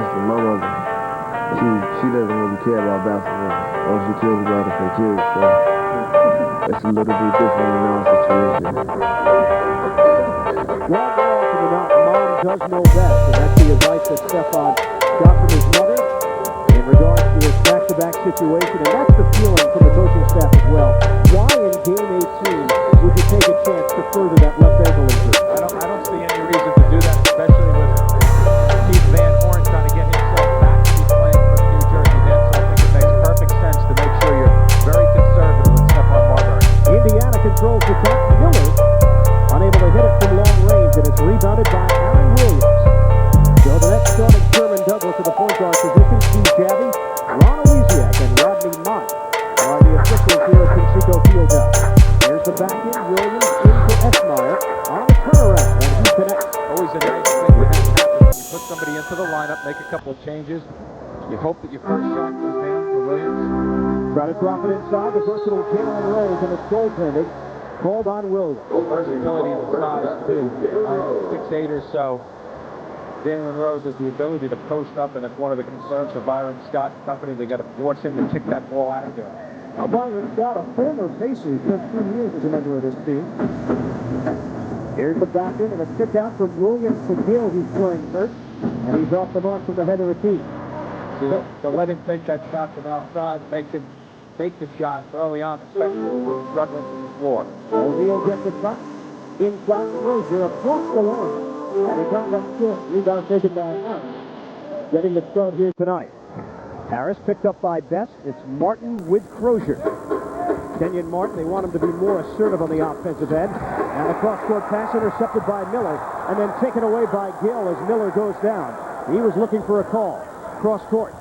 wrestling. My mother, she doesn't really care about basketball. All she cares about is her kids, so it's a little bit different in our situation. Well, more often than not, mom does know best, and that's the advice that Stefan got from his mother in regards to his back-to-back situation, and that's the feeling from the coaching staff as well. Why in game 18 would you take a chance to further that left ankle injury? I don't see any reason to do that, especially with Keith Van Horn trying to get himself back to be playing for the New Jersey Nets. So I think it makes perfect sense to make sure you're very conservative with Stephon Marbury. Indiana controls the top. Miller unable to hit it from long range, and it's rebounded by Aaron Williams. So the next starting Sherman Douglas at the point guard position. Steve Javy, Ron Elysiak, and Rodney Mott are the officials here at Conseco Fieldhouse. Here's the back end. Williams into Esmeyer on the turnaround, and he connects. Always a nice thing to have happen. You put somebody into the lineup, make a couple of changes. You hope that your first shot goes down for Williams. Try to drop it inside. The versatile Jalen Rose, and it's goaltending called on Williams. Versatility and size, too. 6'8" or so. Jalen Rose has the ability to post up, and it's one of the concerns for Byron Scott and company. They got to force him to kick that ball out of there. Byron Scott, a former Pacer, spent 2 years as a member of this team. Here's the back end, and a kick out from Williams to Gill, who's playing first, and he's off the mark from the head of the team. So let him take that shot from outside, make him take the shot early on, especially when we're struggling from the floor. O'Neal gets the shot. Inside Rozier across the line. And he comes up short. Rebound taken by Harris. Getting the start here tonight. Harris picked up by Best. It's Martin with Crozier. Kenyon Martin, they want him to be more assertive on the offensive end. And the cross-court pass intercepted by Miller. And then taken away by Gill as Miller goes down. He was looking for a call. Cross-court.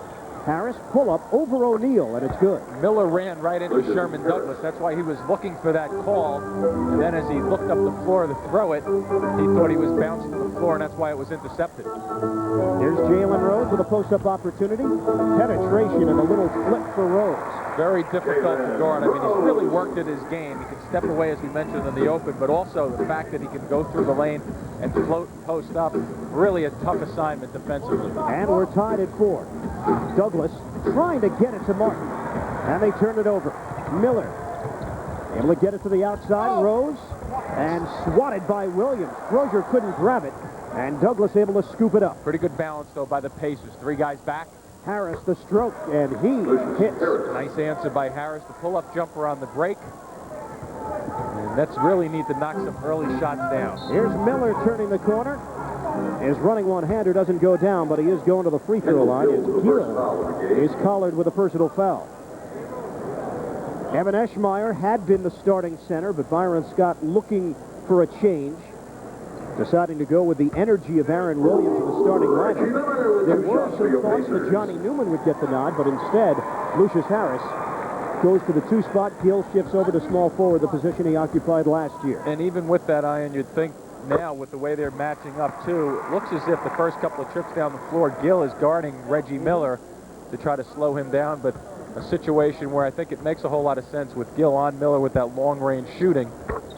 Harris pull up over O'Neal, and it's good. Miller ran right into Sherman Douglas. That's why he was looking for that call. And then as he looked up the floor to throw it, he thought he was bouncing to the floor, and that's why it was intercepted. Here's Jalen Rose with a post-up opportunity. Penetration and a little flip for Rose. Very difficult to guard. I mean, he's really worked at his game. He can step away, as we mentioned, in the open, but also the fact that he can go through the lane and float and post up. Really a tough assignment defensively. And we're tied at 4. Douglas trying to get it to Martin. And they turn it over. Miller able to get it to the outside. Rose. And swatted by Williams. Crozier couldn't grab it. And Douglas able to scoop it up. Pretty good balance, though, by the Pacers. 3 guys back. Harris the stroke, and he hits. Nice answer by Harris. The pull-up jumper on the break. And that's really neat to knock some early shots down. Here's Miller turning the corner. His running one-hander doesn't go down, but he is going to the free throw line. As Gill is collared with a personal foul. Evan Eschmeyer had been the starting center, but Byron Scott looking for a change, deciding to go with the energy of Aaron Williams in the starting lineup. There were some thoughts that Johnny Newman would get the nod, but instead, Lucius Harris goes to the 2-spot. Gill shifts over to small forward, the position he occupied last year. And even with that, Ian, you'd think now with the way they're matching up, too, it looks as if the first couple of trips down the floor, Gill is guarding Reggie Miller to try to slow him down, but a situation where I think it makes a whole lot of sense with Gill on Miller with that long-range shooting.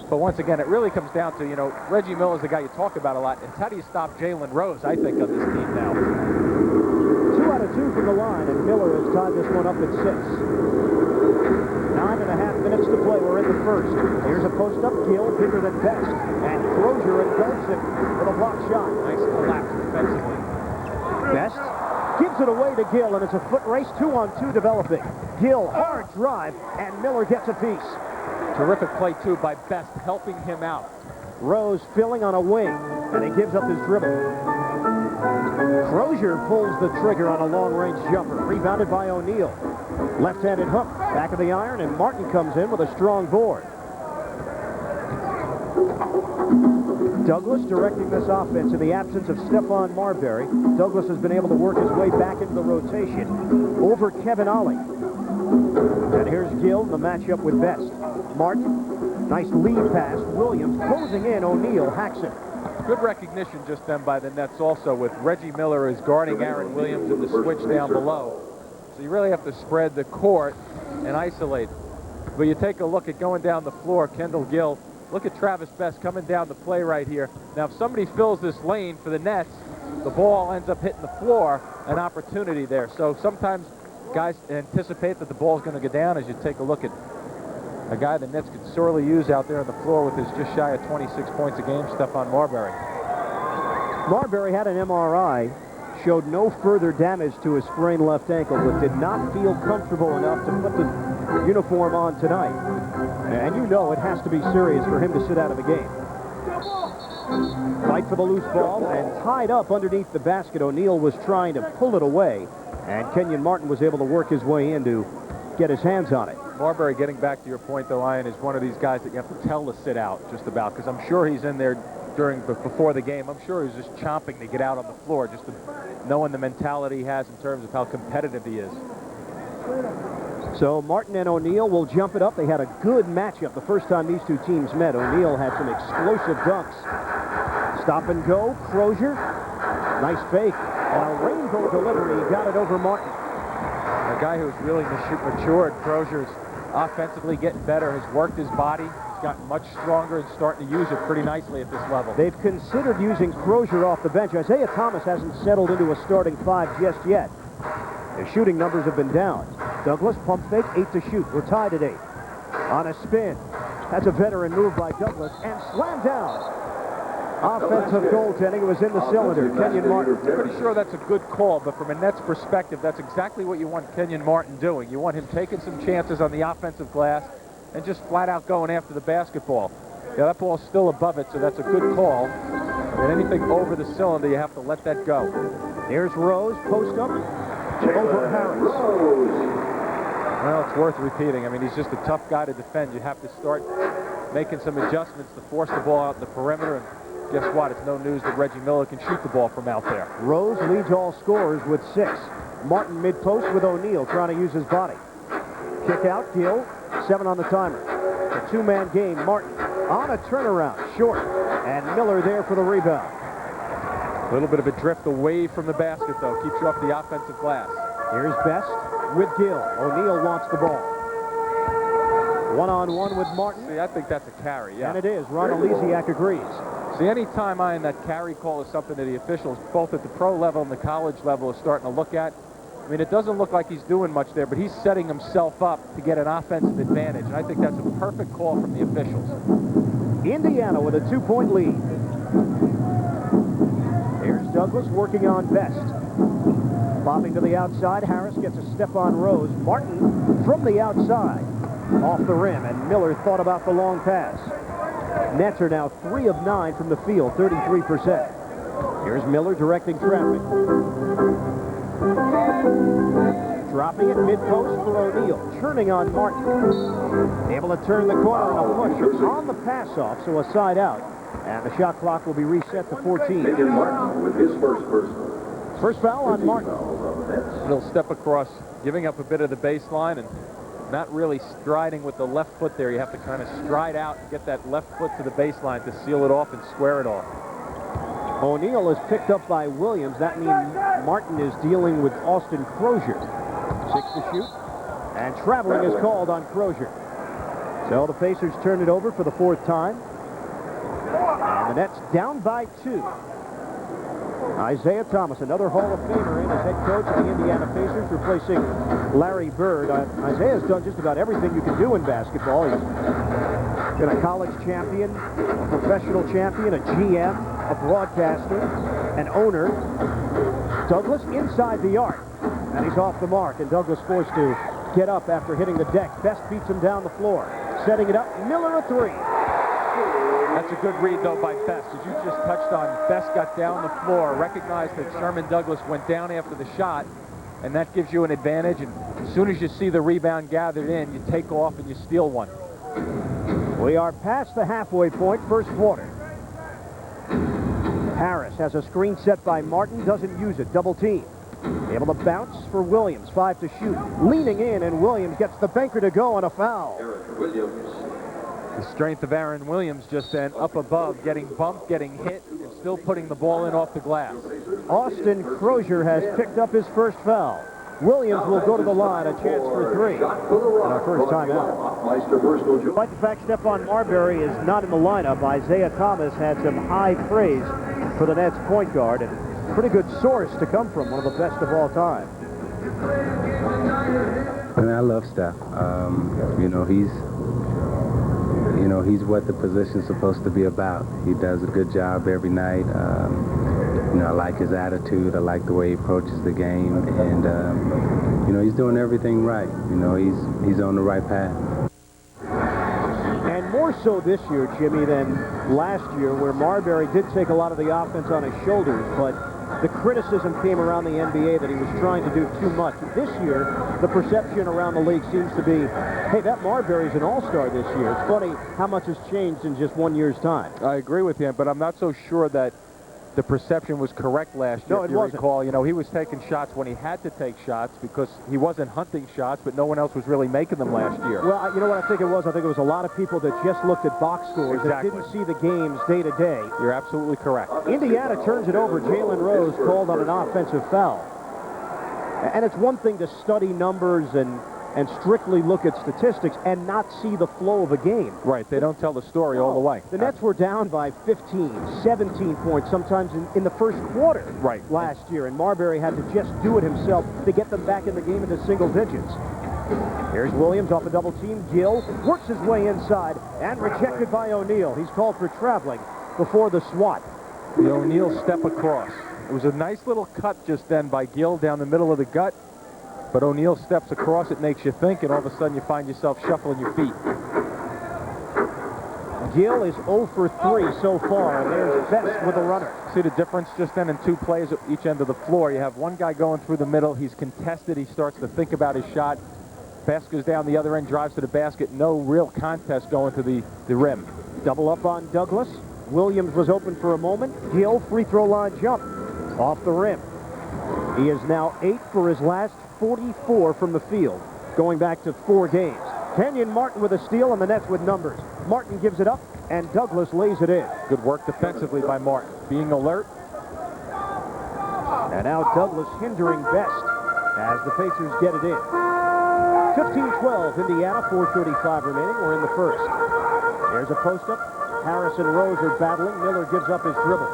But once again, it really comes down to, you know, Reggie Miller is the guy you talk about a lot. It's how do you stop Jalen Rose, I think, on this team now. 2 out of 2 from the line, and Miller has tied this one up at 6. 9.5 minutes to play. We're in the first. Here's a post-up. Gill bigger than Best. And Crozier engulfs it with a block shot. Nice collapse defensively. Best gives it away to Gill, and it's a foot race. 2-on-2 developing. Gill, hard drive, and Miller gets a piece. Terrific play, too, by Best, helping him out. Rose filling on a wing, and he gives up his dribble. Crozier pulls the trigger on a long-range jumper. Rebounded by O'Neal. Left-handed hook, back of the iron, and Martin comes in with a strong board. Douglas directing this offense in the absence of Stephon Marbury. Douglas has been able to work his way back into the rotation over Kevin Ollie. And here's Gill in the matchup with Best. Martin, nice lead pass. Williams closing in. O'Neal hacks it. Good recognition just then by the Nets also with Reggie Miller is guarding Aaron Williams in the switch down below. So you really have to spread the court and isolate. But you take a look at going down the floor, Kendall Gill. Look at Travis Best coming down the play right here. Now, if somebody fills this lane for the Nets, the ball ends up hitting the floor, an opportunity there. So sometimes guys anticipate that the ball's going to go down as you take a look at a guy the Nets could sorely use out there on the floor with his just shy of 26 points a game, Stephon Marbury. Marbury had an MRI, showed no further damage to his sprained left ankle, but did not feel comfortable enough to put the uniform on tonight. And you know it has to be serious for him to sit out of the game. Fight for the loose ball, and tied up underneath the basket. O'Neal was trying to pull it away, and Kenyon Martin was able to work his way in to get his hands on it. Marbury, getting back to your point, though, Ian, is one of these guys that you have to tell to sit out just about, because I'm sure he's in there before the game. I'm sure he's just chomping to get out on the floor, just knowing the mentality he has in terms of how competitive he is. So Martin and O'Neal will jump it up. They had a good matchup the first time these two teams met. O'Neal had some explosive dunks. Stop and go, Crozier. Nice fake. And a rainbow delivery. He got it over Martin. A guy who's really matured. Crozier's offensively getting better, has worked his body. He's gotten much stronger and starting to use it pretty nicely at this level. They've considered using Crozier off the bench. Isaiah Thomas hasn't settled into a starting five just yet. Their shooting numbers have been down. Douglas, pump fake, 8 to shoot. We're tied at 8. On a spin. That's a veteran move by Douglas, and slammed down. Offensive goaltending. It was in the cylinder. Kenyon Martin. I'm pretty sure that's a good call, but from a Nets perspective, that's exactly what you want Kenyon Martin doing. You want him taking some chances on the offensive glass and just flat out going after the basketball. Yeah, that ball's still above it, so that's a good call. And anything over the cylinder, you have to let that go. Here's Rose, post up, over Harris. Well, it's worth repeating. I mean, he's just a tough guy to defend. You have to start making some adjustments to force the ball out in the perimeter, and guess what? It's no news that Reggie Miller can shoot the ball from out there. Rose leads all scorers with 6. Martin mid-post with O'Neal trying to use his body. Kick out, Gill, 7 on the timer. A two-man game, Martin on a turnaround, short, and Miller there for the rebound. A little bit of a drift away from the basket, though. Keeps you off the offensive glass. Here's Best with Gill. O'Neal wants the ball. One-on-one with Martin. See, I think that's a carry, yeah. And it is. Ron Elysiak agrees. See, any time that carry call is something that the officials, both at the pro level and the college level, are starting to look at. I mean, it doesn't look like he's doing much there, but he's setting himself up to get an offensive advantage, and I think that's a perfect call from the officials. Indiana with a 2-point lead. Here's Douglas working on Best. Bobbing to the outside. Harris gets a step on Rose. Martin from the outside. Off the rim, and Miller thought about the long pass. Nets are now 3 of 9 from the field, 33%. Here's Miller directing traffic. Dropping it mid-post for O'Neal. Turning on Martin. Able to turn the corner and a push on the pass-off, so a side out. And the shot clock will be reset to 14. Martin with his First foul on Martin. He'll step across, giving up a bit of the baseline and not really striding with the left foot there. You have to kind of stride out and get that left foot to the baseline to seal it off and square it off. O'Neal is picked up by Williams. That means Martin is dealing with Austin Crozier. 6 to shoot. And traveling is called on Crozier. So the Pacers turn it over for the 4th time. And the Nets down by 2. Isaiah Thomas, another Hall of Famer, in as head coach of the Indiana Pacers, replacing Larry Bird. Isaiah's done just about everything you can do in basketball. He's been a college champion, a professional champion, a GM, a broadcaster, an owner. Douglas inside the arc, and he's off the mark, and Douglas forced to get up after hitting the deck. Best beats him down the floor. Setting it up, Miller a 3. That's a good read, though, by Best. As you just touched on, Best got down the floor, recognized that Sherman Douglas went down after the shot, and that gives you an advantage. And as soon as you see the rebound gathered in, you take off and you steal one. We are past the halfway point, first quarter. Harris has a screen set by Martin, doesn't use it, double team. Able to bounce for Williams, 5 to shoot. Leaning in, and Williams gets the banker to go on a foul. The strength of Aaron Williams just then up above, getting bumped, getting hit, and still putting the ball in off the glass. Austin Crozier has picked up his first foul. Williams will go to the line, a chance for 3. And our first time out. Despite the fact Stephon Marbury is not in the lineup, Isaiah Thomas had some high praise for the Nets point guard. And pretty good source to come from, one of the best of all time. I mean, I love Steph. He's what the position's supposed to be about. He does a good job every night. I like his attitude. I like the way he approaches the game, and he's doing everything right. He's on the right path. And more so this year, Jimmy, than last year, where Marbury did take a lot of the offense on his shoulders, but the criticism came around the NBA that he was trying to do too much. This year, the perception around the league seems to be, hey, that Marbury's an all-star this year. It's funny how much has changed in just 1 year's time. I agree with him, but I'm not so sure that the perception was correct last year. No, if it you wasn't. recall, he was taking shots when he had to take shots because he wasn't hunting shots, but no one else was really making them last year. Well, you know what I think it was? I think it was a lot of people that just looked at box scores and didn't see the games day to day. You're absolutely correct. Indiana turns it over. Jalen Rose called on an offensive foul. And it's one thing to study numbers and strictly look at statistics and not see the flow of a game. Right, they don't tell the story all the way. The Nets were down by 15, 17 points, sometimes in the first quarter last year, and Marbury had to just do it himself to get them back in the game into single digits. Here's Williams off a double team. Gill works his way inside and rejected by O'Neal. He's called for traveling before the swat. The O'Neal step across. It was a nice little cut just then by Gill down the middle of the gut. But O'Neal steps across, it makes you think, and all of a sudden you find yourself shuffling your feet. Gill is 0 for 3 so far, and there's Best with a runner. See the difference just then in two plays at each end of the floor. You have one guy going through the middle. He's contested. He starts to think about his shot. Best goes down the other end, drives to the basket. No real contest going to the rim. Double up on Douglas. Williams was open for a moment. Gill, free throw line jump off the rim. He is now 8 for his last 44 from the field, going back to 4 games. Kenyon Martin with a steal, and the Nets with numbers. Martin gives it up, and Douglas lays it in. Good work defensively by Martin, being alert. And now Douglas hindering Best as the Pacers get it in. 15-12, Indiana, 4:35 remaining. We're in the first. There's a post-up. Harris and Rose are battling. Miller gives up his dribble.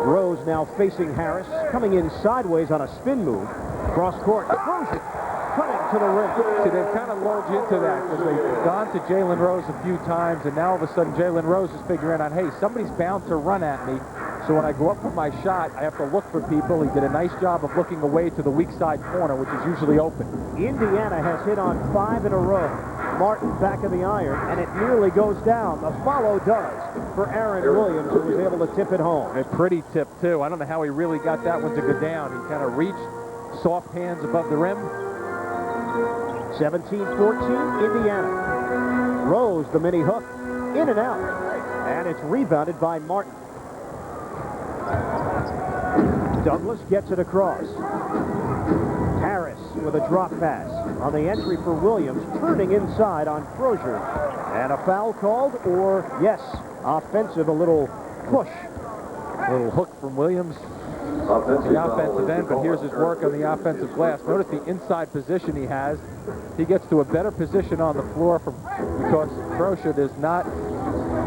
Rose now facing Harris, coming in sideways on a spin move. Cross court, Crozier cutting to the rim. See, they've kind of lulled you into that because they've gone to Jalen Rose a few times, and now all of a sudden Jalen Rose is figuring out, hey, somebody's bound to run at me. So when I go up for my shot, I have to look for people. He did a nice job of looking away to the weak side corner, which is usually open. Indiana has hit on 5 in a row. Martin back of the iron, and it nearly goes down. The follow does for Aaron Williams, who was able to tip it home. A pretty tip, too. I don't know how he really got that one to go down. He kind of reached, soft hands above the rim. 17-14, Indiana. Rose, the mini hook, in and out. And it's rebounded by Martin. Douglas gets it across. Harris with a drop pass on the entry for Williams, turning inside on Crozier. And a foul called, or, yes, offensive, a little push. A little hook from Williams. The offensive end, but here's his work on the offensive glass. Notice the inside position he has. He gets to a better position on the floor because Crozier does not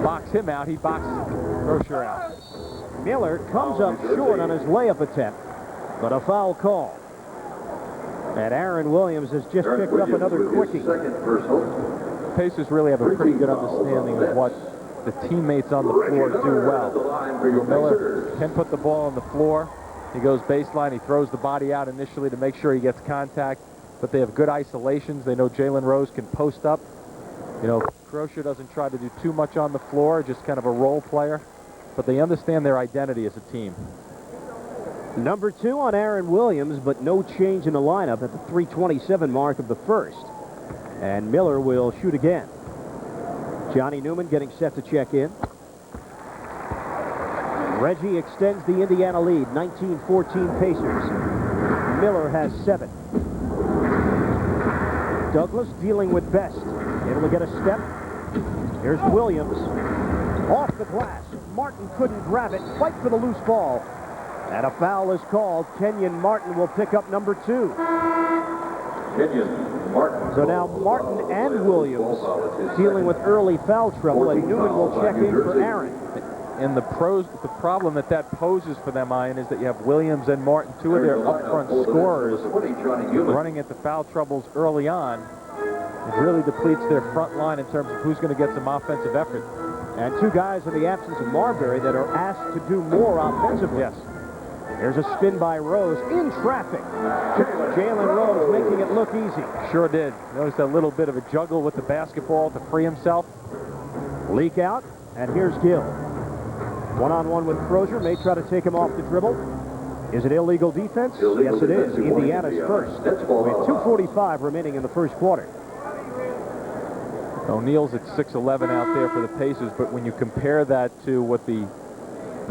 box him out. He boxes Crozier out. Miller comes up short on his layup attempt, but a foul call. And Aaron Williams has just picked up another quickie. Pacers really have a pretty good understanding of what the teammates on the floor do well. Miller can put the ball on the floor. He goes baseline. He throws the body out initially to make sure he gets contact. But they have good isolations. They know Jalen Rose can post up. Crozier doesn't try to do too much on the floor, just kind of a role player. But they understand their identity as a team. Number 2 on Aaron Williams, but no change in the lineup at the 3:27 mark of the first. And Miller will shoot again. Johnny Newman getting set to check in. Reggie extends the Indiana lead, 19-14 Pacers. Miller has 7. Douglas dealing with Best. Able to get a step. Here's Williams. Off the glass. Martin couldn't grab it. Fight for the loose ball. And a foul is called. Kenyon Martin will pick up number 2. Kenyon Martin. So now Martin and Williams dealing with early foul trouble, and Newman will check in for Aaron. And the problem that poses for them, Ian, is that you have Williams and Martin, two of their up-front scorers, running into foul troubles early on. It really depletes their front line in terms of who's going to get some offensive effort. And two guys in the absence of Marbury that are asked to do more offensively. Yes. There's a spin by Rose in traffic. Jalen Rose making it look easy. Sure did. Notice a little bit of a juggle with the basketball to free himself. Leak out, and here's Gill. One-on-one with Crozier, may try to take him off the dribble. Is it illegal defense? Yes, it is. Indiana's first. With 2:45 remaining in the first quarter. O'Neal's at 6'11" out there for the Pacers, but when you compare that to what the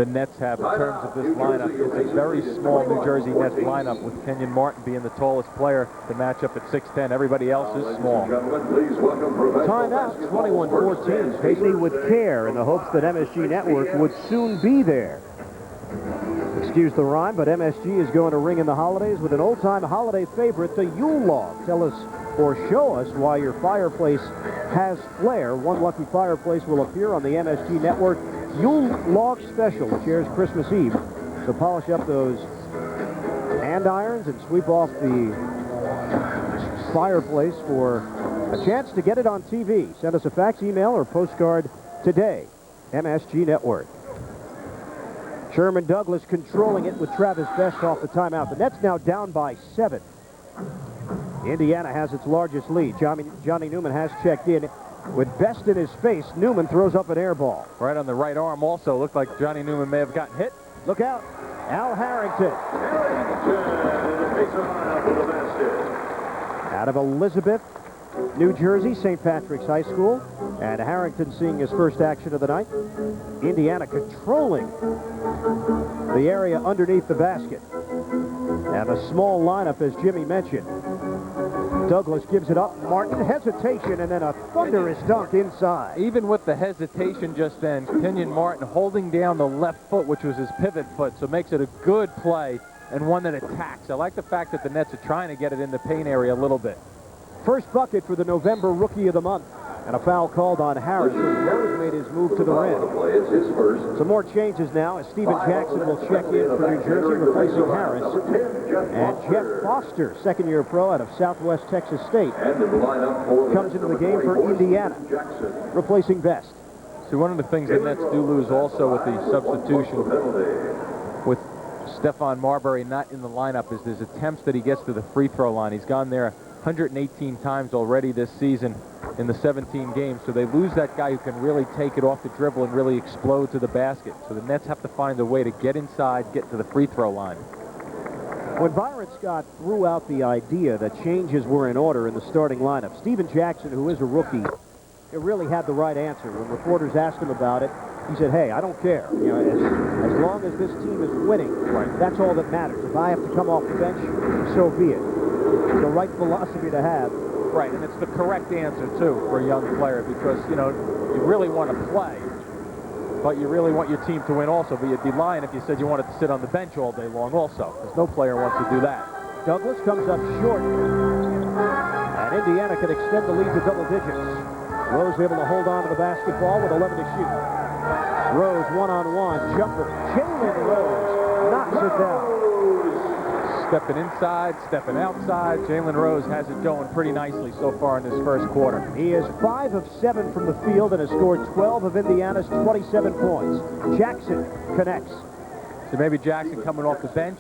Nets have in terms of this lineup, it's a very small New Jersey Nets lineup with Kenyon Martin being the tallest player to match up at 6'10". Everybody else is small. Timeout, 21-14. Pacey with care in the hopes that MSG Network would soon be there. Excuse the rhyme, but MSG is going to ring in the holidays with an old-time holiday favorite, the Yule log. Tell us or show us why your fireplace has flair. One lucky fireplace will appear on the MSG Network Yule Log Special, which airs Christmas Eve. So polish up those andirons and sweep off the fireplace for a chance to get it on TV. Send us a fax, email, or postcard today. MSG Network. Sherman Douglas controlling it with Travis Best off the timeout. The Nets now down by 7. Indiana has its largest lead. Johnny Newman has checked in. With Best in his face, Newman throws up an air ball. Right on the right arm also. Looked like Johnny Newman may have gotten hit. Look out. Al Harrington. Out of Elizabeth, New Jersey, St. Patrick's High School. And Harrington seeing his first action of the night. Indiana controlling the area underneath the basket. And a small lineup, as Jimmy mentioned. Douglas gives it up. Martin, hesitation, and then a thunderous dunk inside. Even with the hesitation just then, Kenyon Martin holding down the left foot, which was his pivot foot, so makes it a good play and one that attacks. I like the fact that the Nets are trying to get it in the paint area a little bit. First bucket for the November Rookie of the Month. And a foul called on Harris. Rose made his move to the rim. Some more changes now as Steven Jackson will check in for New Jersey, replacing Harris. And Jeff Foster, second-year pro out of Southwest Texas State, comes into the game for Indiana, replacing Best. See, one of the things the Nets do lose also with the substitution with Stephon Marbury not in the lineup is there's attempts that he gets to the free throw line. He's gone there 118 times already this season in the 17 games, so they lose that guy who can really take it off the dribble and really explode to the basket. So the Nets have to find a way to get inside, get to the free throw line. When Byron Scott threw out the idea that changes were in order in the starting lineup, Steven Jackson, who is a rookie, it really had the right answer. When reporters asked him about it, he said, hey, I don't care. You know, as long as this team is winning, that's all that matters. If I have to come off the bench, so be it. It's the right philosophy to have. Right, and it's the correct answer, too, for a young player because, you know, you really want to play, but you really want your team to win also. But you'd be lying if you said you wanted to sit on the bench all day long also, because no player wants to do that. Douglas comes up short, and Indiana can extend the lead to double digits. Rose able to hold on to the basketball with 11 to shoot. Rose one-on-one, jumper. Jalen Rose knocks it down. Stepping inside, stepping outside. Jalen Rose has it going pretty nicely so far in this first quarter. He is 5 of 7 from the field and has scored 12 of Indiana's 27 points. Jackson connects. So maybe Jackson coming off the bench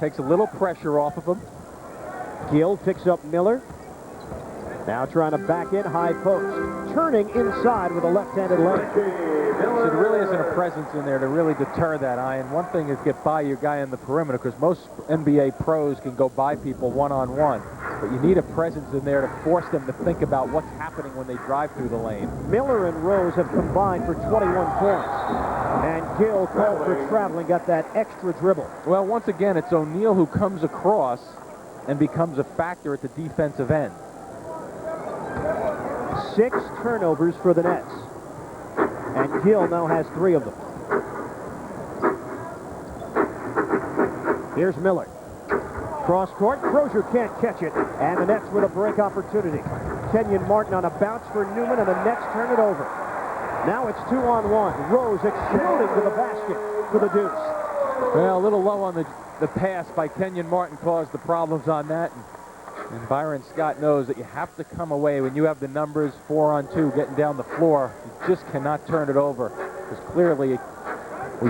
takes a little pressure off of him. Gill picks up Miller. Now trying to back in high post. Turning inside with a left-handed leg. So there really isn't a presence in there to really deter that, Ian. One thing is get by your guy in the perimeter because most NBA pros can go by people one-on-one. But you need a presence in there to force them to think about what's happening when they drive through the lane. Miller and Rose have combined for 21 points. And Gill called for traveling, got that extra dribble. Well, once again, it's O'Neal who comes across and becomes a factor at the defensive end. 6 turnovers for the Nets. And Gill now has 3 of them. Here's Miller. Cross court, Crozier can't catch it, and the Nets with a break opportunity. Kenyon Martin on a bounce for Newman, and the Nets turn it over. Now it's 2-on-1. Rose exploding to the basket for the deuce. Well, a little low on the pass by Kenyon Martin caused the problems on that. And Byron Scott knows that you have to come away when you have the numbers 4-on-2 getting down the floor. You just cannot turn it over, because clearly we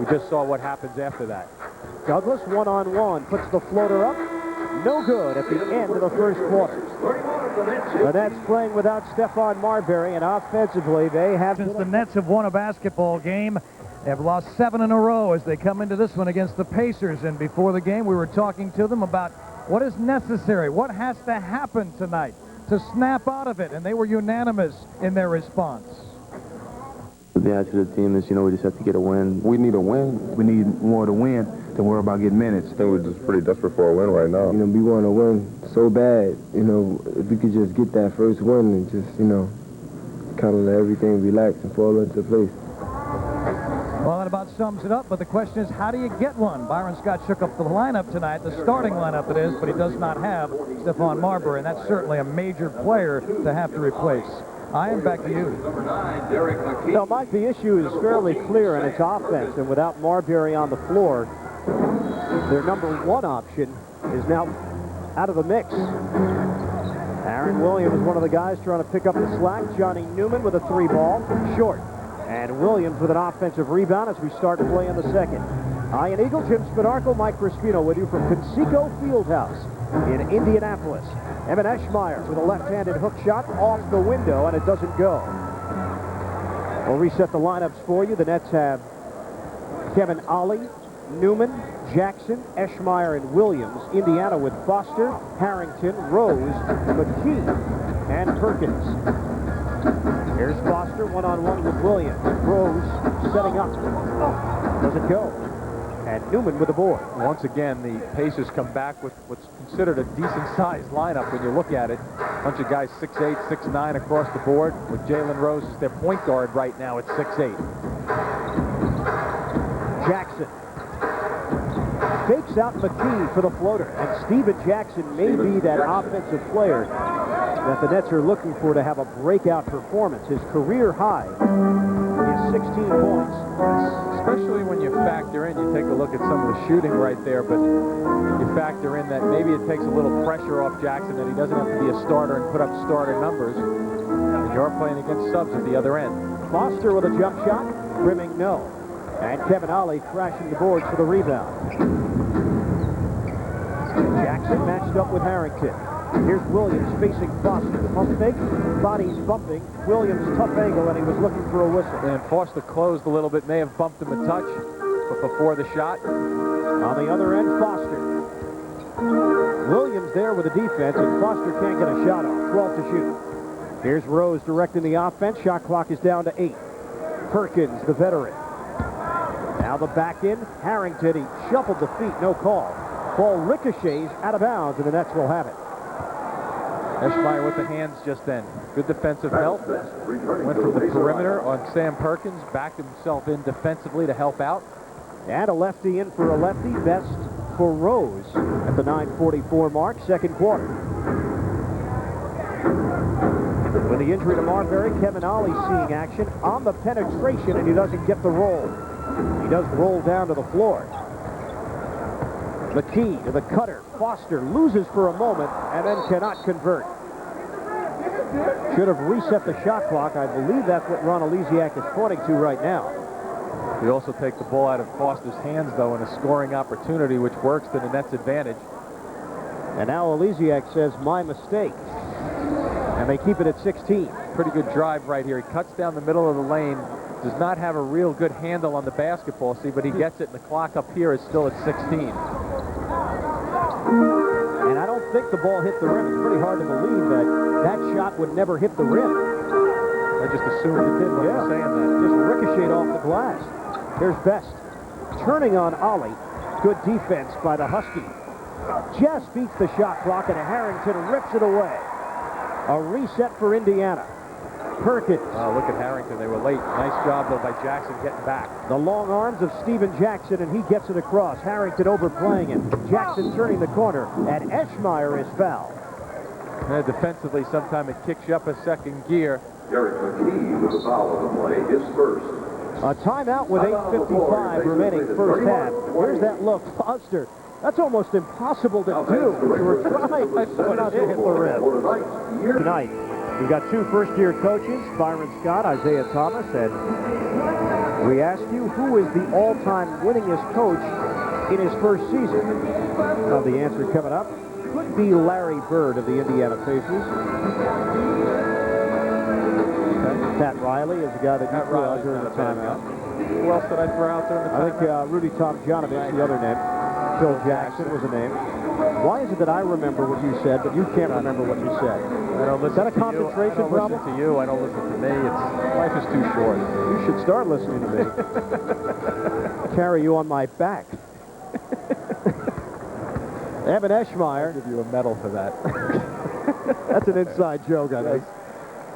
just saw what happens after that. Douglas 1-on-1 puts the floater up. No good at the end of the first quarter. The Nets playing without Stephon Marbury, and offensively they have... Since the Nets have won a basketball game, they have lost 7 in a row as they come into this one against the Pacers. And before the game, we were talking to them about what is necessary, what has to happen tonight to snap out of it, and they were unanimous in their response. The attitude of the team is, we just have to get a win. We need a win. We need more to win than worry about getting minutes. I think we're just pretty desperate for a win right now. We want to win so bad. If we could just get that first win and just, kind of let everything relax and fall into place. Well, that about sums it up, but the question is, how do you get one? Byron Scott shook up the lineup tonight, the starting lineup that is, but he does not have Stephon Marbury, and that's certainly a major player to have to replace. Ian, back to you. No, Mike, the issue is fairly clear in its offense, and without Marbury on the floor, their number one option is now out of the mix. Aaron Williams, one of the guys trying to pick up the slack. Johnny Newman with a 3-ball, short. And Williams with an offensive rebound as we start play in the second. Ian Eagle, Jim Spanarkel, Mike Crispino with you from Conseco Fieldhouse in Indianapolis. Evan Eschmeyer with a left-handed hook shot off the window, and it doesn't go. We'll reset the lineups for you. The Nets have Kevin Ollie, Newman, Jackson, Eschmeyer, and Williams. Indiana with Foster, Harrington, Rose, McKee, and Perkins. Here's Foster, 1-on-1 with Williams. Rose setting up. Doesn't go. And Newman with the board. Once again, the Pacers come back with what's considered a decent-sized lineup when you look at it. A bunch of guys 6'8", 6'9" across the board, with Jalen Rose as their point guard right now at 6'8". Jackson fakes out McKee for the floater, and Steven Jackson may be that offensive player that the Nets are looking for to have a breakout performance. His career high is 16 points. Especially when you factor in, you take a look at some of the shooting right there, but you factor in that maybe it takes a little pressure off Jackson, that he doesn't have to be a starter and put up starter numbers. And you're playing against subs at the other end. Foster with a jump shot, rimming no. And Kevin Ollie crashing the boards for the rebound. Jackson matched up with Harrington. Here's Williams facing Foster. Pump fake, bodies bumping. Williams tough angle, and he was looking for a whistle. And Foster closed a little bit, may have bumped him a touch, but before the shot. On the other end, Foster. Williams there with the defense, and Foster can't get a shot off. 12 to shoot. Here's Rose directing the offense. Shot clock is down to 8. Perkins, the veteran. Now the back end. Harrington, he shuffled the feet, no call. Ball ricochets out of bounds, and the Nets will have it. Eschmeyer with the hands just then. Good defensive help. Went from the perimeter on Sam Perkins, backed himself in defensively to help out. And a lefty in for a lefty. Best for Rose at the 9:44 mark, second quarter. With the injury to Marbury, Kevin Ollie seeing action on the penetration, and he doesn't get the roll. He does roll down to the floor. McKee to the cutter. Foster loses for a moment and then cannot convert. Should have reset the shot clock. I believe that's what Ron Elysiak is pointing to right now. We also take the ball out of Foster's hands, though, in a scoring opportunity, which works to the Nets' advantage. And now Elysiak says, my mistake. And they keep it at 16. Pretty good drive right here. He cuts down the middle of the lane. Does not have a real good handle on the basketball, see, but he gets it, and the clock up here is still at 16. And I don't think the ball hit the rim. It's pretty hard to believe that that shot would never hit the rim. I just assumed it did when I was saying that. Just ricocheted off the glass. Here's Best. Turning on Ollie. Good defense by the Husky. Just beats the shot clock, and Harrington rips it away. A reset for Indiana. Perkins. Oh, look at Harrington. They were late. Nice job, though, by Jackson getting back. The long arms of Steven Jackson, and he gets it across. Harrington overplaying it. Jackson turning the corner, and Eschmeyer is fouled. Defensively, sometimes it kicks you up a second gear. Derek McKee with a foul on the play, his first. A timeout with 8:55 remaining first half. Here's that look. Foster. That's almost impossible to do. We were trying, but not hit the rim. Tonight, we've got two first-year coaches, Byron Scott, Isaiah Thomas, and we asked you who is the all-time winningest coach in his first season. Well, the answer coming up could be Larry Bird of the Indiana Pacers. Pat Riley is the guy that you threw out during the timeout. Who else did I throw out during the timeout? I think Rudy Tomjanovich, the other name. Phil Jackson was a name. Why is it that I remember what you said, but you can't remember what you said? I don't listen is that a concentration problem? I don't listen to you. I don't listen to me. Life is too short. You should start listening to me. Carry you on my back. Evan Eschmeyer. I'll give you a medal for that. That's an inside joke, I think.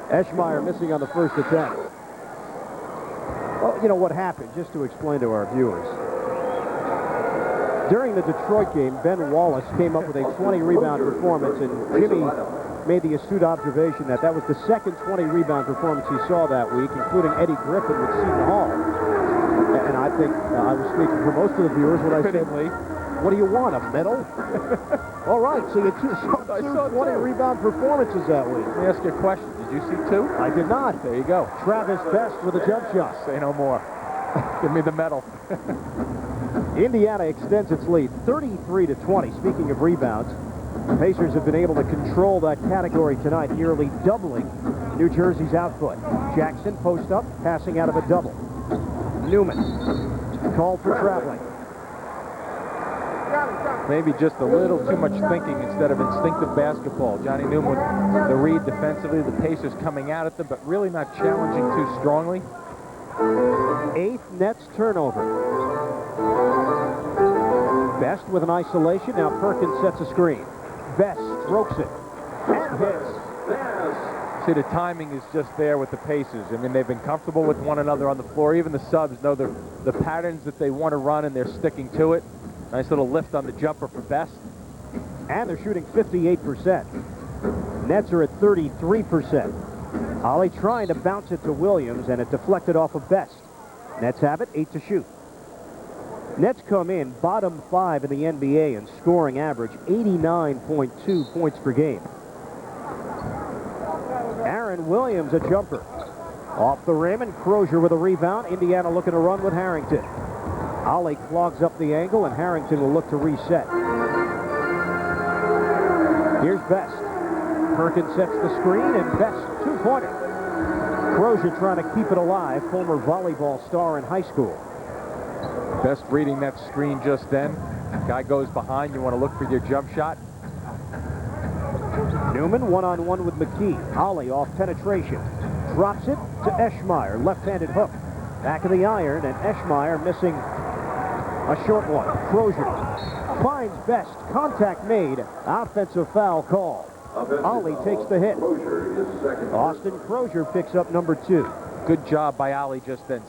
Eschmeyer missing on the first attempt. Well, you know what happened, just to explain to our viewers. During the Detroit game, Ben Wallace came up with a 20-rebound performance, and Jimmy made the astute observation that that was the second 20-rebound performance he saw that week, including Eddie Griffin with Seton Hall. And I think I was speaking for most of the viewers when I said, what do you want, a medal? All right, so you saw two 20-rebound performances that week. Let me ask you a question. Did you see two? I did not. There you go. Travis Best with a jump shot. Say no more. Give me the medal. Indiana extends its lead 33-20. Speaking of rebounds, the Pacers have been able to control that category tonight, nearly doubling New Jersey's output. Jackson post up, passing out of a double. Newman called for traveling. Maybe just a little too much thinking instead of instinctive basketball. Johnny Newman with the read defensively, the Pacers coming out at them, but really not challenging too strongly. Eighth Nets turnover. Best with an isolation. Now Perkins sets a screen. Best strokes it and hits. See, the timing is just there with the Pacers. I mean, they've been comfortable with one another on the floor. Even the subs know the patterns that they want to run, and they're sticking to it. Nice little lift on the jumper for Best. And they're shooting 58%. Nets are at 33%. Ollie trying to bounce it to Williams, and it deflected off of Best. Nets have it, 8 to shoot. Nets come in bottom 5 in the NBA in scoring average, 89.2 points per game. Aaron Williams, a jumper. Off the rim, and Crozier with a rebound. Indiana looking to run with Harrington. Ollie clogs up the angle, and Harrington will look to reset. Here's Best. Perkins sets the screen, and Best, two-pointer. Crozier trying to keep it alive, former volleyball star in high school. Best reading that screen just then. Guy goes behind, you want to look for your jump shot. Newman one-on-one with McKee. Ollie off penetration. Drops it to Eschmeyer, left-handed hook. Back of the iron, and Eschmeyer missing a short one. Crozier finds Best. Contact made. Offensive foul call. Ollie takes the hit. Austin Crozier picks up number 2. Good job by Ollie just then,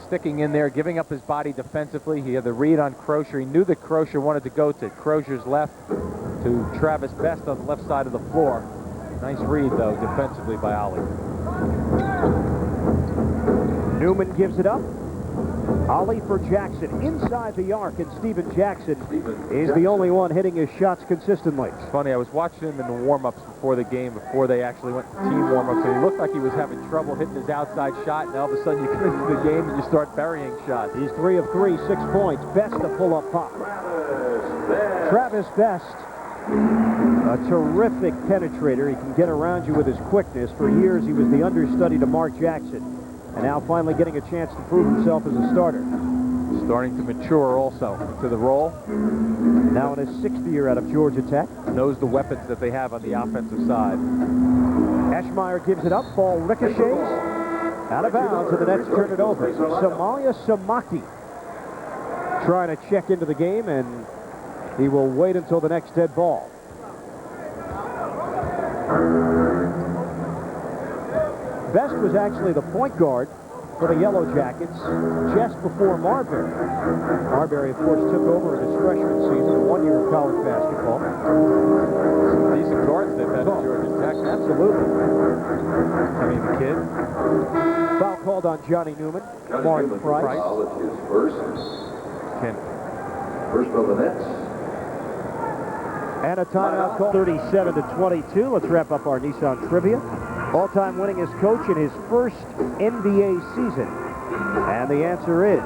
sticking in there, giving up his body defensively. He had the read on Crozier. He knew that Crozier wanted to go to Crozier's left, to Travis Best on the left side of the floor. Nice read, though, defensively by Ollie. Newman gives it up. Ollie for Jackson inside the arc, and Steven Jackson is the only one hitting his shots consistently. It's funny, I was watching him in the warm-ups before the game, before they actually went to team warm-ups, and he looked like he was having trouble hitting his outside shot, and all of a sudden you get into the game and you start burying shots. He's 3 of 3, 6 points. Best to pull-up pop. Travis Best, a terrific penetrator. He can get around you with his quickness. For years he was the understudy to Mark Jackson, and now finally getting a chance to prove himself as a starter. Starting to mature also to the role. Now in his 6th year out of Georgia Tech. Knows the weapons that they have on the offensive side. Eschmeyer gives it up. Ball ricochets out of bounds, and the Nets turn it over. Somalia Samaki trying to check into the game, and he will wait until the next dead ball. Best was actually the point guard for the Yellow Jackets just before Marbury. Marbury, of course, took over in his freshman season, 1 year of college basketball. decent guards they've had at Georgia Tech. Absolutely. I mean, the kid. Foul called on Johnny Newman. Johnny Mark Newman Price. foul at his first. Ken. First on the Nets. And a timeout call. 37 to 22. Let's wrap up our Nissan trivia. All-time winningest coach in his first NBA season. And the answer is...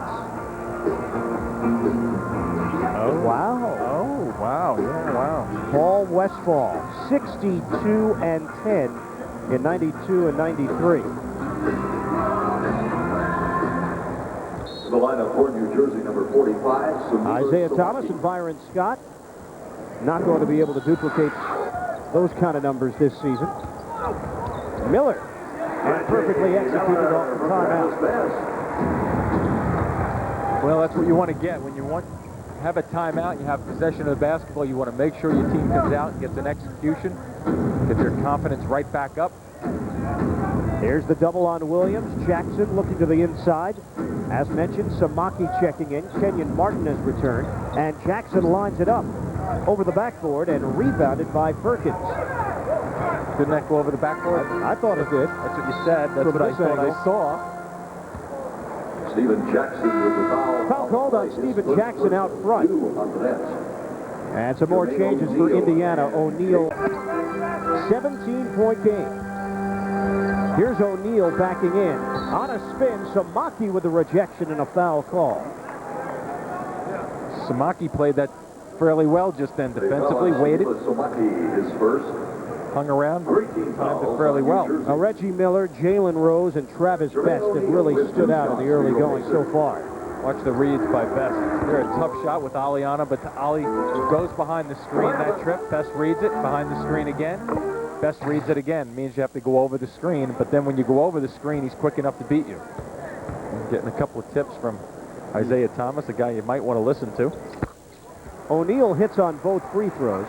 Oh. Wow. Oh, wow. Yeah, wow. Paul Westphal, 62 and 10 in 92 and 93. The lineup for New Jersey, number 45. Isaiah Thomas and Byron Scott not going to be able to duplicate those kind of numbers this season. Miller, and perfectly executed off the timeout. Well, that's what you want to get. When you have a timeout, you have possession of the basketball, you want to make sure your team comes out and gets an execution, get their confidence right back up. There's the double on Williams. Jackson looking to the inside. As mentioned, Samaki checking in. Kenyon Martin has returned. And Jackson lines it up over the backboard and rebounded by Perkins. Didn't that go over the backboard? I thought it did. That's what you said. That's From what I this thought angle. I saw. Stephen Jackson with the foul. Foul called on Stephen Jackson out front. Two on the Nets. And some more changes for Indiana. O'Neal, 17-point game. Here's O'Neal backing in. On a spin, Samaki with the rejection and a foul call. Samaki played that fairly well just then defensively, waited, Samaki is first. hung around, timed it fairly well. Now, Reggie Miller, Jalen Rose, and Travis Best have really stood out in the early going so far. Watch the reads by Best. They're a tough shot with Aliana, but Ali goes behind the screen that trip. Best reads it, behind the screen again. Best reads it again. Means you have to go over the screen, but then when you go over the screen, he's quick enough to beat you. I'm getting a couple of tips from Isaiah Thomas, a guy you might want to listen to. O'Neal hits on both free throws.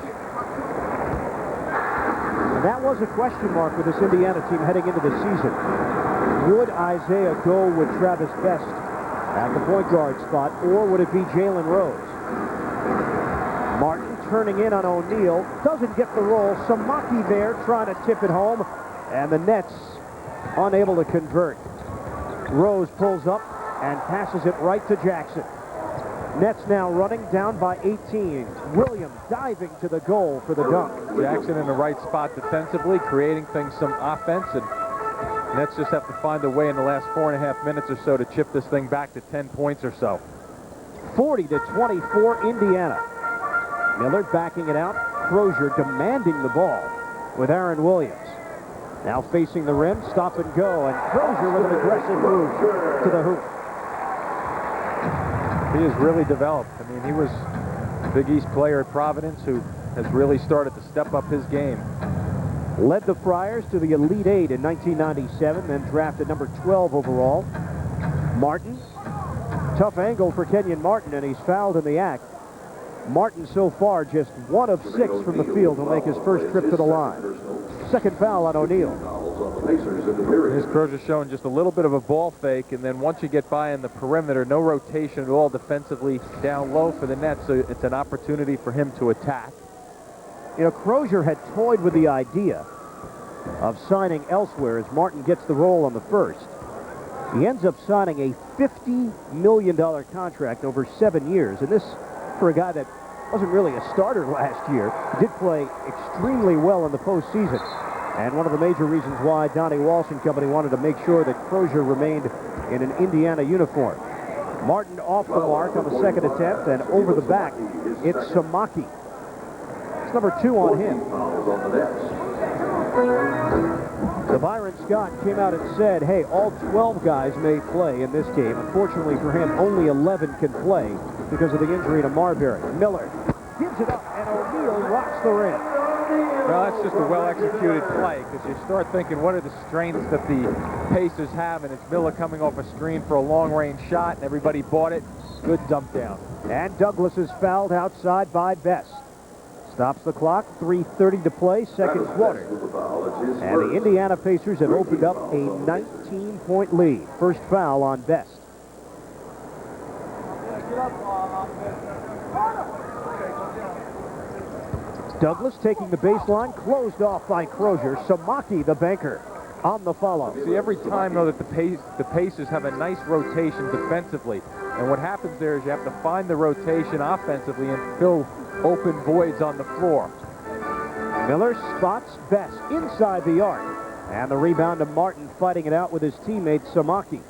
And that was a question mark for this Indiana team heading into the season. Would Isaiah go with Travis Best at the point guard spot, or would it be Jalen Rose? Martin turning in on O'Neal, doesn't get the roll. Samaki there trying to tip it home, and the Nets unable to convert. Rose pulls up and passes it right to Jackson. Nets now running down by 18. Williams diving to the goal for the dunk. Jackson in the right spot defensively, creating things, some offense, and Nets just have to find a way in the last 4.5 minutes or so to chip this thing back to 10 points or so. 40 to 24, Indiana. Miller backing it out. Crozier demanding the ball with Aaron Williams. Now facing the rim, stop and go, and Crozier with an aggressive move to the hoop. He has really developed. I mean, he was a Big East player at Providence who has really started to step up his game. Led the Friars to the Elite Eight in 1997, then drafted number 12 overall. Martin, tough angle for Kenyon Martin, and he's fouled in the act. Martin so far just 1 of 6 from the field will make his first trip to the line. Second foul on O'Neal. His Crozier showing just a little bit of a ball fake, and then once you get by in the perimeter, no rotation at all defensively down low for the Nets, so it's an opportunity for him to attack. You know, Crozier had toyed with the idea of signing elsewhere as Martin gets the role on the first. He ends up signing a $50 million contract over 7 years, and this for a guy that wasn't really a starter last year. He did play extremely well in the postseason, and one of the major reasons why Donnie Walsh and company wanted to make sure that Crozier remained in an Indiana uniform. Martin off the mark on the second attempt, and over the back, it's Samaki. It's number 2 on him. The Byron Scott came out and said, hey, all 12 guys may play in this game. Unfortunately for him, only 11 can play because of the injury to Marbury. Miller gives it up, and O'Neal rocks the rim. Well, that's just a well-executed play, because you start thinking, what are the strengths that the Pacers have, and it's Miller coming off a screen for a long-range shot, and everybody bought it. Good dump down. And Douglas is fouled outside by Best. Stops the clock, 3:30 to play, second quarter. And the Indiana Pacers have opened up a 19-point lead. First foul on Best. Douglas taking the baseline, closed off by Crozier. Samaki, the banker, on the follow. See, every time, though, that the Pacers have a nice rotation defensively. And what happens there is you have to find the rotation offensively and fill open voids on the floor. Miller spots Best inside the arc. And the rebound to Martin, fighting it out with his teammate Samaki.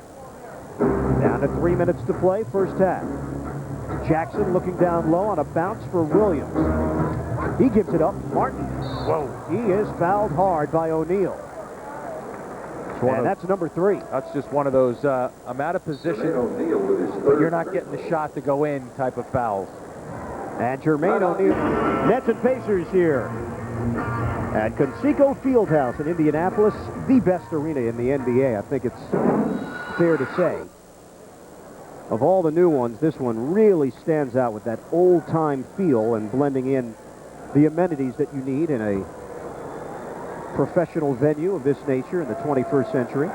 Down to 3 minutes to play, first half. Jackson looking down low on a bounce for Williams. He gives it up. Martin. Whoa. He is fouled hard by O'Neal. And that's number 3. That's just one of those I'm out of position, but you're not getting the shot to go in type of fouls. And Jermaine ONeal. Nets and Pacers here at Conseco Fieldhouse in Indianapolis, the best arena in the NBA. I think it's fair to say. Of all the new ones, this one really stands out with that old-time feel and blending in the amenities that you need in a professional venue of this nature in the 21st century.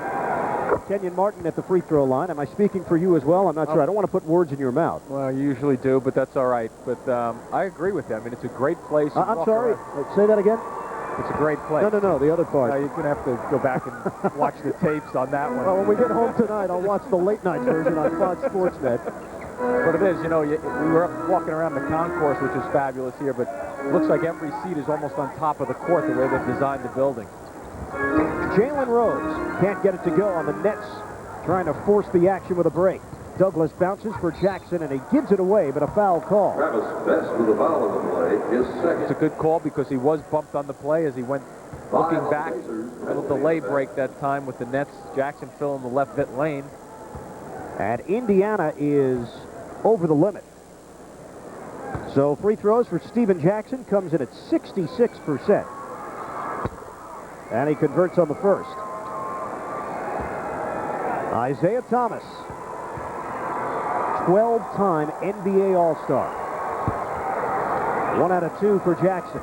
Kenyon Martin at the free throw line. Am I speaking for you as well? I'm not sure. I don't want to put words in your mouth. Well, you usually do, but that's all right. But I agree with you. I mean, it's a great place. I'm sorry. Say that again? It's a great place. No, the other part. You're going to have to go back and watch the tapes on that one. Well, when we get home tonight, I'll watch the late night version on Fox Sports Net. But it is, you know, we were up walking around the concourse, which is fabulous here, but it looks like every seat is almost on top of the court the way they've designed the building. Jalen Rose can't get it to go on the Nets, trying to force the action with a break. Douglas bounces for Jackson, and he gives it away, but a foul call. Travis Best with a foul on the play, his second. It's a good call because he was bumped on the play as he went looking back. A little delay break that time with the Nets. Jackson filling the left bit lane. And Indiana is over the limit. So free throws for Steven Jackson comes in at 66%. And he converts on the first. Isaiah Thomas, 12-time NBA All-Star. 1 out of 2 for Jackson.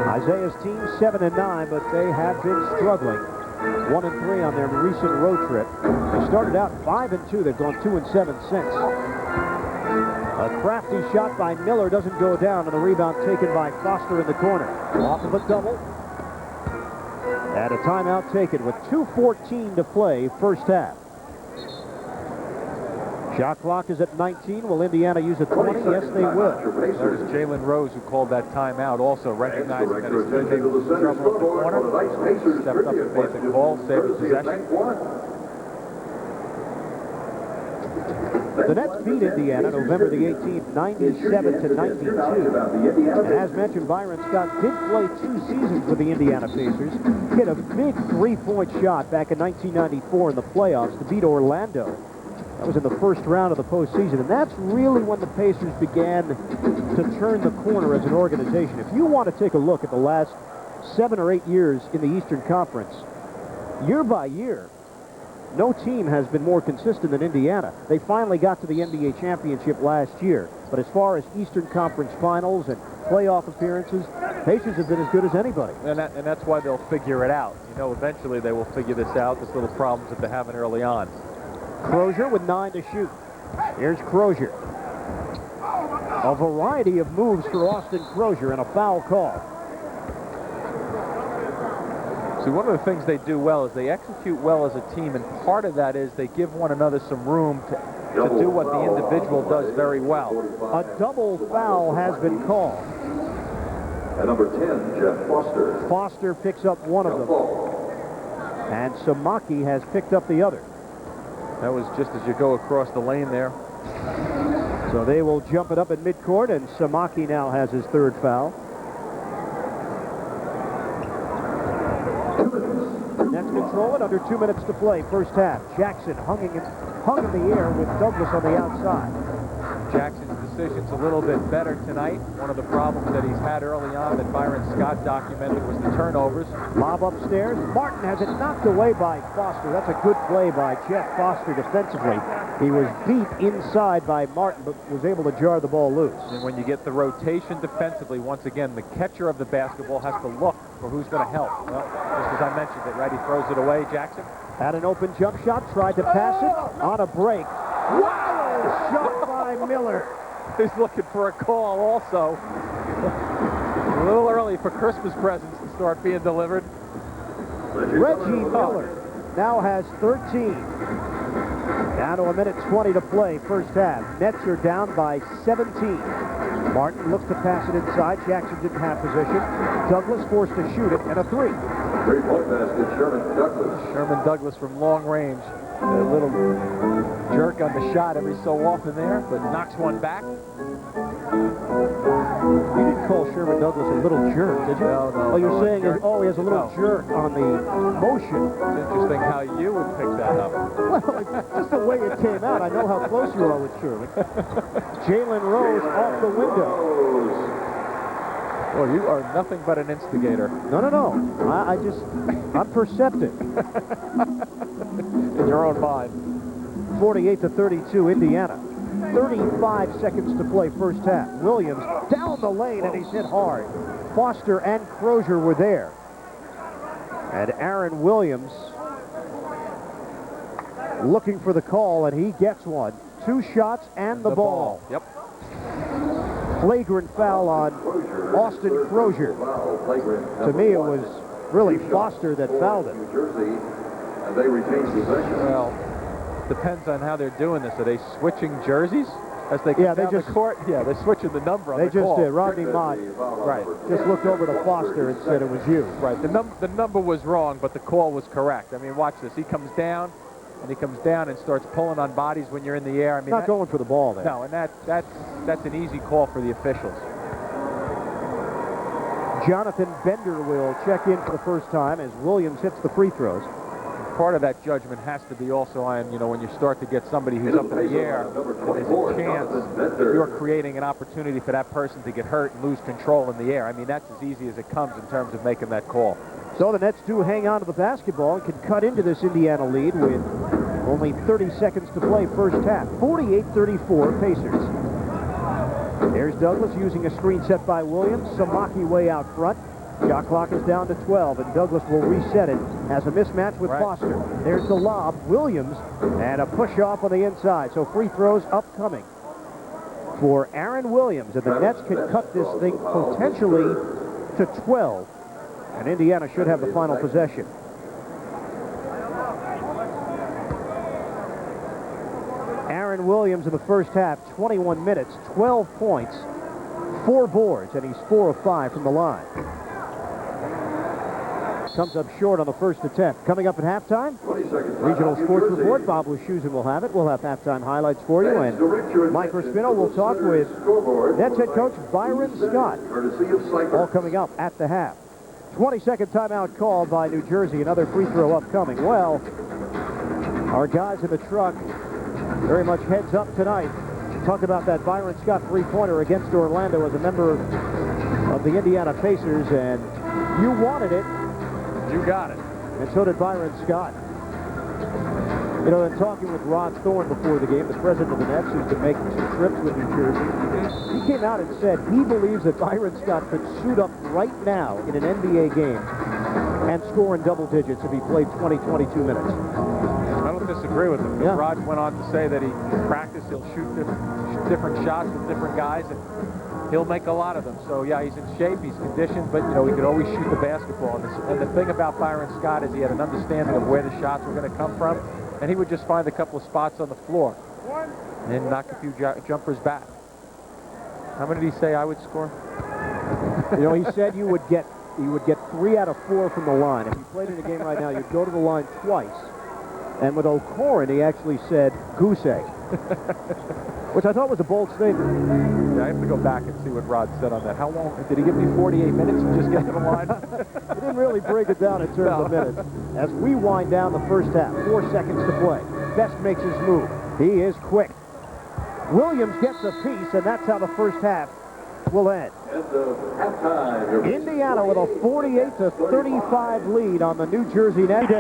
Isaiah's team 7-9, but they have been struggling. 1-3 on their recent road trip. They started out 5-2. They've gone 2-7 since. A crafty shot by Miller doesn't go down, and the rebound taken by Foster in the corner. Off of a double. And a timeout taken with 2:14 to play, first half. Shot clock is at 19. Will Indiana use a 20? Yes, they will. There's Jalen Rose, who called that timeout, also recognizing that his teammate was in trouble in the corner. Stepped up and made the call, saved possession. The Nets beat Indiana November the 18th, 97-92. And as mentioned, Byron Scott did play 2 seasons with the Indiana Pacers. Hit a big 3-point shot back in 1994 in the playoffs to beat Orlando. That was in the first round of the postseason, and that's really when the Pacers began to turn the corner as an organization. If you want to take a look at the last 7 or 8 years in the Eastern Conference, year by year, no team has been more consistent than Indiana. They finally got to the NBA championship last year, but as far as Eastern Conference finals and playoff appearances, Pacers have been as good as anybody. And that's why they'll figure it out. You know, eventually they will figure this out, this little problems that they're having early on. Crozier with 9 to shoot. Here's Crozier. A variety of moves for Austin Crozier and a foul call. See, one of the things they do well is they execute well as a team, and part of that is they give one another some room to do what the individual does very well. A double foul has been called. And number 10, Jeff Foster. Foster picks up one of them. And Samaki has picked up the other. That was just as you go across the lane there. So they will jump it up at midcourt, and Samaki now has his 3rd foul. Nets control it under 2 minutes to play, first half. Jackson hung in the air with Douglas on the outside. Jackson's decision's a little bit better tonight. One of the problems that he's had early on that Byron Scott documented was the turnovers. Lob upstairs. Martin has it knocked away by Foster. That's a good play by Jeff Foster defensively. He was beat inside by Martin, but was able to jar the ball loose. And when you get the rotation defensively, once again, the catcher of the basketball has to look for who's going to help. Well, just as I mentioned it, right? He throws it away, Jackson. Had an open jump shot, tried to pass it on a break. Wow! Shot by Miller. He's looking for a call also. A little early for Christmas presents to start being delivered. Reggie Miller now has 13. Down to 1:20 to play, first half. Nets are down by 17. Martin looks to pass it inside. Jackson didn't have position. Douglas forced to shoot it, and a three. Three-point basket, Sherman Douglas. Sherman Douglas from long range. A little jerk on the shot every so often there, but knocks one back. You didn't call Sherman Douglas a little jerk, did you? No. Oh, you're saying, jerk. he has a little jerk on the motion. It's interesting how you would pick that up. Well, just the way it came out. I know how close you are with Sherman. Jalen Rose off the window. Well, you are nothing but an instigator. No. I'm perceptive. In your own mind. 48-32, Indiana. 35 seconds to play, first half. Williams down the lane, and he's hit hard. Foster and Crozier were there. And Aaron Williams looking for the call, and he gets one. 2 shots and the ball. Yep. Flagrant foul on Austin Crozier. To me, it was really Foster that fouled it. New Jersey, and they retain possession. Well, depends on how they're doing this. Are they switching jerseys as they come down the court? Yeah, they're switching the number on the call. They just did. Rodney Mott Right. just looked over to Foster and said it was you. Right. The number was wrong, but the call was correct. I mean, watch this. He comes down, and starts pulling on bodies when you're in the air. I mean, Not going for the ball there. No, and that's an easy call for the officials. Jonathan Bender will check in for the first time as Williams hits the free throws. Part of that judgment has to be also on, when you start to get somebody who's up in the air, and there's a chance that you're creating an opportunity for that person to get hurt and lose control in the air. I mean, that's as easy as it comes in terms of making that call. So the Nets do hang on to the basketball and can cut into this Indiana lead with only 30 seconds to play, first half. 48-34 Pacers. There's Douglas using a screen set by Williams. Samaki way out front. Shot clock is down to 12, and Douglas will reset it as a mismatch with Foster. There's the lob, Williams, and a push-off on the inside. So free throws upcoming for Aaron Williams, and the Nets can cut this thing potentially to 12, and Indiana should have the final possession. Aaron Williams in the first half, 21 minutes, 12 points, 4 boards, and he's 4 of 5 from the line. Comes up short on the first attempt. Coming up at halftime, Regional Sports Report. Bob Wischusen will have it. We'll have halftime highlights for you, and Mike Raspino will talk with Nets head coach Byron Scott. All coming up at the half. 20-second timeout called by New Jersey. Another free throw upcoming. Well, our guys in the truck very much heads up tonight. Talk about that Byron Scott three-pointer against Orlando as a member of the Indiana Pacers, and you wanted it. You got it. And so did Byron Scott. In talking with Rod Thorne before the game, the president of the Nets, who's been making some trips with New Jersey, he came out and said he believes that Byron Scott could suit up right now in an NBA game and score in double digits if he played 20, 22 minutes. I don't disagree with him. Yeah. Rod went on to say that in practice he'll shoot different shots with different guys, and he'll make a lot of them. So, yeah, he's in shape, he's conditioned, but, he could always shoot the basketball. And the thing about Byron Scott is he had an understanding of where the shots were going to come from, and he would just find a couple of spots on the floor and then knock a few jumpers back. How many did he say I would score? He said you would get 3 out of 4 from the line. If you played in a game right now, you'd go to the line twice. And with O'Koren, he actually said goose egg, which I thought was a bold statement. Yeah, I have to go back and see what Rod said on that. How long? Did he give me 48 minutes to just get to the line? He didn't really break it down in terms of minutes. As we wind down the first half, 4 seconds to play. Best makes his move. He is quick. Williams gets a piece, and that's how the first half will end. Indiana with a 48-35 lead on the New Jersey Nets.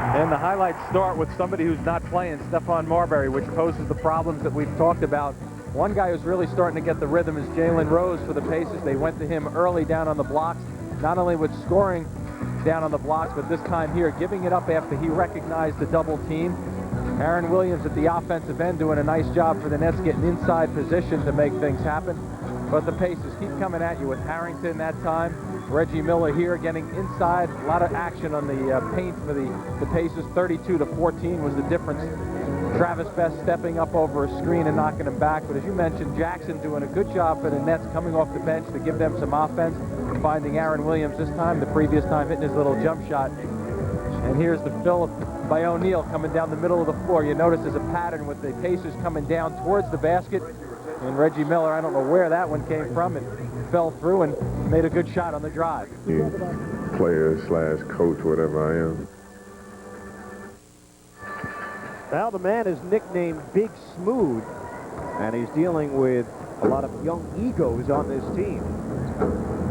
And the highlights start with somebody who's not playing, Stephon Marbury, which poses the problems that we've talked about. One guy who's really starting to get the rhythm is Jalen Rose for the Pacers. They went to him early down on the blocks, not only with scoring down on the blocks, but this time here, giving it up after he recognized the double team. Aaron Williams at the offensive end doing a nice job for the Nets, getting inside position to make things happen. But the Pacers keep coming at you with Harrington that time. Reggie Miller here getting inside. A lot of action on the paint for the Pacers. 32-14 was the difference. Travis Best stepping up over a screen and knocking him back. But as you mentioned, Jackson doing a good job for the Nets coming off the bench to give them some offense. Finding Aaron Williams this time, the previous time hitting his little jump shot. And here's the fill by O'Neal coming down the middle of the floor. You notice there's a pattern with the Pacers coming down towards the basket. And Reggie Miller, I don't know where that one came from. It fell through and made a good shot on the drive. Player / coach, whatever I am. Now the man is nicknamed Big Smooth, and he's dealing with a lot of young egos on this team.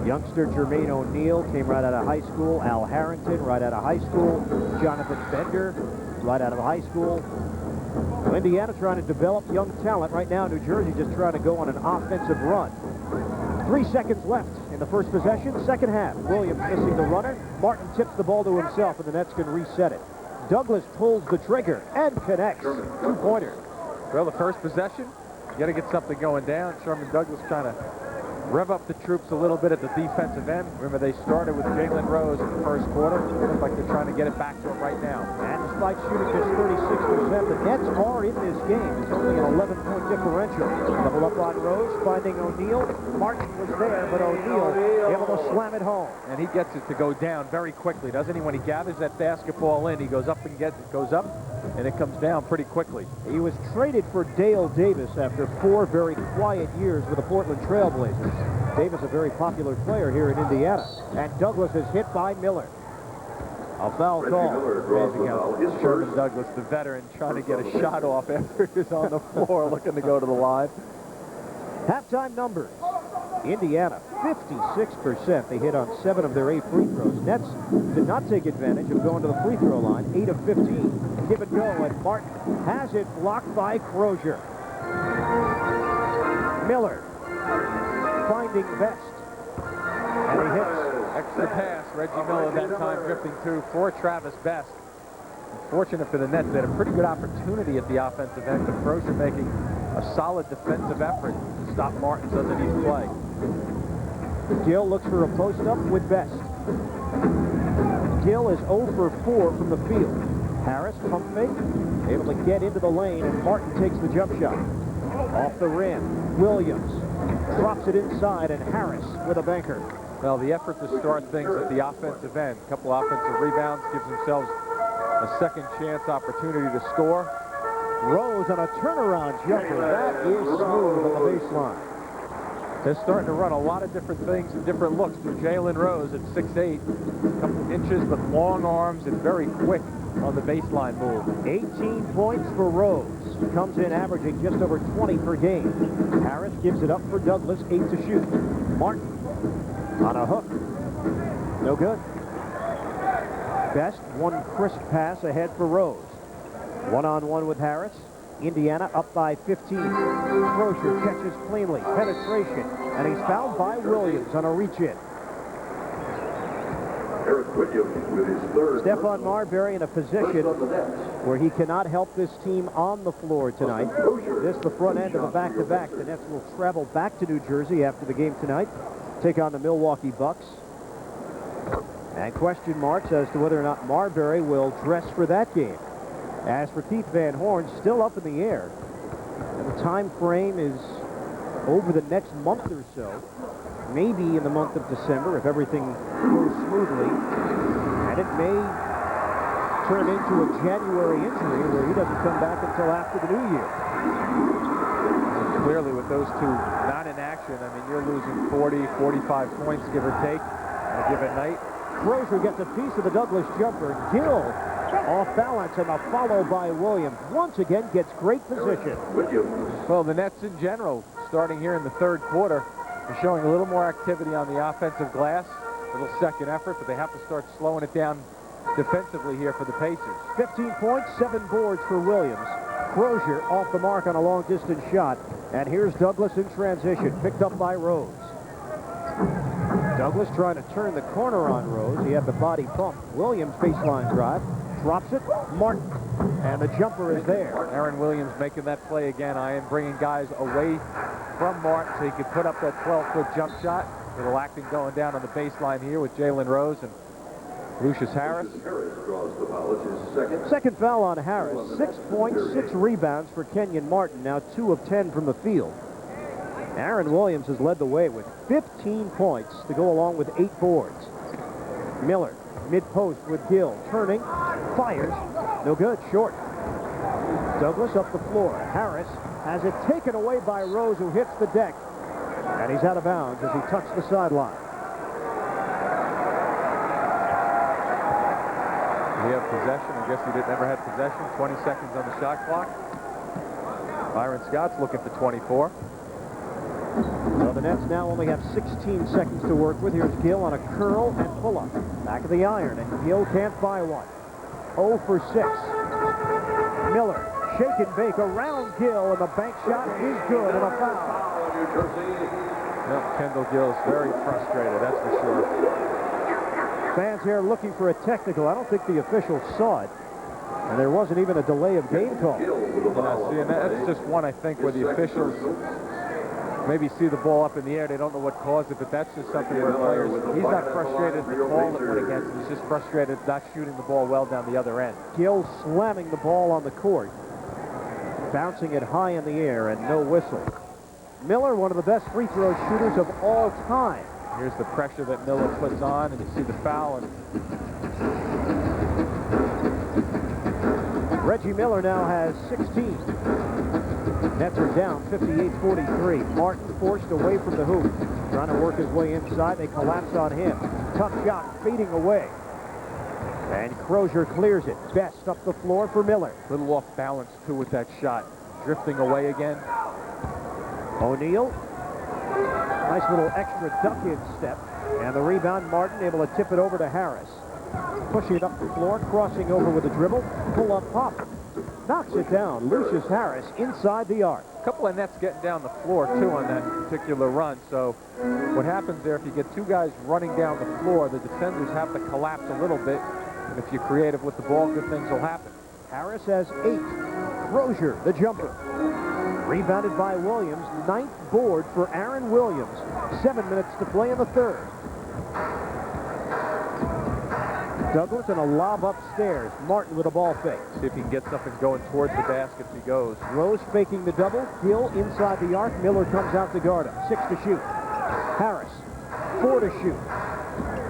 Youngster Jermaine ONeal came right out of high school. Al Harrington right out of high school. Jonathan Bender right out of high school. Well, Indiana trying to develop young talent. Right now, New Jersey just trying to go on an offensive run. 3 seconds left in the first possession, second half. Williams missing the runner. Martin tips the ball to himself, and the Nets can reset it. Douglas pulls the trigger and connects. Two-pointer. Well, the first possession, you got to get something going down. Sherman Douglas trying to rev up the troops a little bit at the defensive end. Remember, they started with Jalen Rose in the first quarter. Looks like they're trying to get it back to him right now. And despite shooting just 36%, the Nets are in this game. It's only an 11-point differential. Double up on Rose, finding O'Neal. Martin was there, but O'Neal able to slam it home. And he gets it to go down very quickly, doesn't he? When he gathers that basketball in, he goes up and goes up, and it comes down pretty quickly. He was traded for Dale Davis after 4 very quiet years with the Portland Trail Blazers. Davis, a very popular player here in Indiana. And Douglas is hit by Miller. A foul call. Amazing how Sherman Douglas, the veteran, trying to get a shot off after he was on the floor looking to go to the line. Halftime numbers. Indiana, 56%. They hit on 7 of their 8 free throws. Nets did not take advantage of going to the free throw line. 8 of 15. Give it go, and Martin has it blocked by Crozier. Miller finding Best. And he hits. Extra pass. Reggie Miller that time drifting through for Travis Best. Fortunate for the Nets, they had a pretty good opportunity at the offensive end, but Crozier making a solid defensive effort to stop Martin's underneath play. Gill looks for a post-up with Best. Gill is 0 for 4 from the field. Harris, pump fake, able to get into the lane, and Martin takes the jump shot. Off the rim, Williams drops it inside, and Harris with a banker. Well, the effort to start things at the offensive end, a couple offensive rebounds, gives themselves a second chance opportunity to score. Rose on a turnaround jumper. That is smooth on the baseline. They're starting to run a lot of different things and different looks through Jalen Rose at 6'8", a couple inches, but long arms and very quick on the baseline move. 18 points for Rose. Comes in averaging just over 20 per game. Harris gives it up for Douglas, 8 to shoot. Martin on a hook. No good. Best, one crisp pass ahead for Rose. One-on-one with Harris. Indiana up by 15. Crozier catches cleanly. Penetration. And he's fouled by Williams on a reach-in. With his third. Stephon Marbury in a position where he cannot help this team on the floor tonight. This the front end of the back-to-back. The Nets will travel back to New Jersey after the game tonight. Take on the Milwaukee Bucks. And question marks as to whether or not Marbury will dress for that game. As for Keith Van Horn, still up in the air. And the time frame is over the next month or so. Maybe in the month of December if everything goes smoothly. And it may turn into a January injury where he doesn't come back until after the new year. And clearly with those two not in action, I mean, you're losing 40, 45 points, give or take, on a given night. Crozier gets a piece of the Douglas jumper. Gill off balance, and a follow by Williams. Once again gets great position. Well, the Nets in general, starting here in the third quarter, are showing a little more activity on the offensive glass. A little second effort, but they have to start slowing it down defensively here for the Pacers. 15 points, 7 boards for Williams. Crozier off the mark on a long-distance shot. And here's Douglas in transition, picked up by Rose. Douglas trying to turn the corner on Rose. He had the body pump. Williams baseline drive. Drops it. Martin. And the jumper is there. Aaron Williams making that play again. I am bringing guys away from Martin so he could put up that 12-foot jump shot. A little acting going down on the baseline here with Jalen Rose and Lucius Harris. Second foul on Harris. 6 points, 6 rebounds for Kenyon Martin. Now 2 of 10 from the field. Aaron Williams has led the way with 15 points to go along with 8 boards. Miller, mid-post with Gill. Turning, fires. No good, short. Douglas up the floor. Harris has it taken away by Rose, who hits the deck. And he's out of bounds as he touched the sideline. We have possession. I guess he never had possession. 20 seconds on the shot clock. Byron Scott's looking for 24. So the Nets now only have 16 seconds to work with. Here's Gill on a curl and pull-up. Back of the iron, and Gill can't buy one. 0 for 6. Miller, shake and bake around Gill, and the bank shot is good, and a foul. Yep, Kendall Gill's very frustrated, that's for sure. Fans here looking for a technical. I don't think the officials saw it. And there wasn't even a delay of game call. Yeah, see, and that's just one, I think, where the officials maybe see the ball up in the air. They don't know what caused it, but that's just something where players, he's not frustrated at the call that went against him. He's just frustrated not shooting the ball well down the other end. Gill slamming the ball on the court. Bouncing it high in the air and no whistle. Miller, one of the best free throw shooters of all time. Here's the pressure that Miller puts on, and you see the foul. And Reggie Miller now has 16. Nets are down 58-43. Martin forced away from the hoop. Trying to work his way inside. They collapse on him. Tough shot fading away. And Crozier clears it. Best up the floor for Miller. A little off balance, too, with that shot. Drifting away again. O'Neal. Nice little extra duck-in step. And the rebound, Martin able to tip it over to Harris. Pushing it up the floor, crossing over with a dribble. Pull-up pop. Knocks it down. Lucius Harris inside the arc. A couple of Nets getting down the floor, too, on that particular run. So what happens there, if you get 2 guys running down the floor, the defenders have to collapse a little bit. And if you're creative with the ball, good things will happen. Harris has 8. Crozier, the jumper. Rebounded by Williams. 9th board for Aaron Williams. 7 minutes to play in the third. Douglas and a lob upstairs. Martin with a ball fake. See if he can get something going towards the basket as he goes. Rose faking the double. Gill inside the arc. Miller comes out to guard him. 6 to shoot. Harris, 4 to shoot.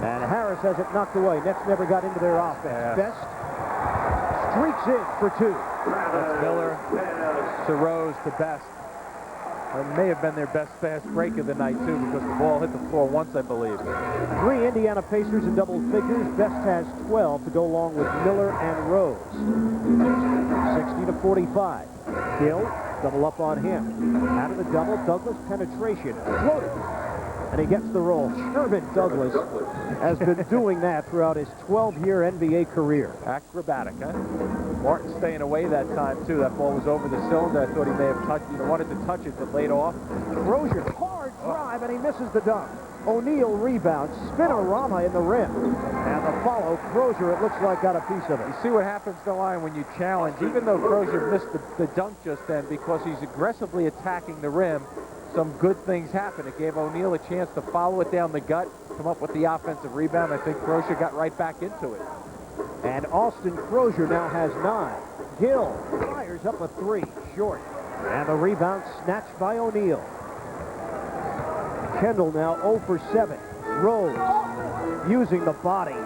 And Harris has it knocked away. Nets never got into their offense. Yeah. Best streaks in for 2. That's Miller to Rose to Best. It may have been their best fast break of the night, too, because the ball hit the floor once, I believe. 3 Indiana Pacers in double figures. Best has 12 to go along with Miller and Rose. 60-45. Gill, double up on him. Out of the double, Douglas penetration. Floated. And he gets the roll. Sherman Douglas has been doing that throughout his 12-year NBA career. Acrobatic, huh? Martin staying away that time, too. That ball was over the cylinder. I thought he may have wanted to touch it, but laid off. Crozier, hard drive, and he misses the dunk. O'Neal rebounds, spinorama in the rim. And the follow, Crozier, it looks like, got a piece of it. You see what happens, the line, when you challenge, even though Crozier missed the dunk just then, because he's aggressively attacking the rim, some good things happen. It gave O'Neal a chance to follow it down the gut, come up with the offensive rebound. I think Crozier got right back into it. And Austin Crozier now has 9. Gill fires up a 3, short. And the rebound snatched by O'Neal. Kendall now 0 for 7. Rose using the body.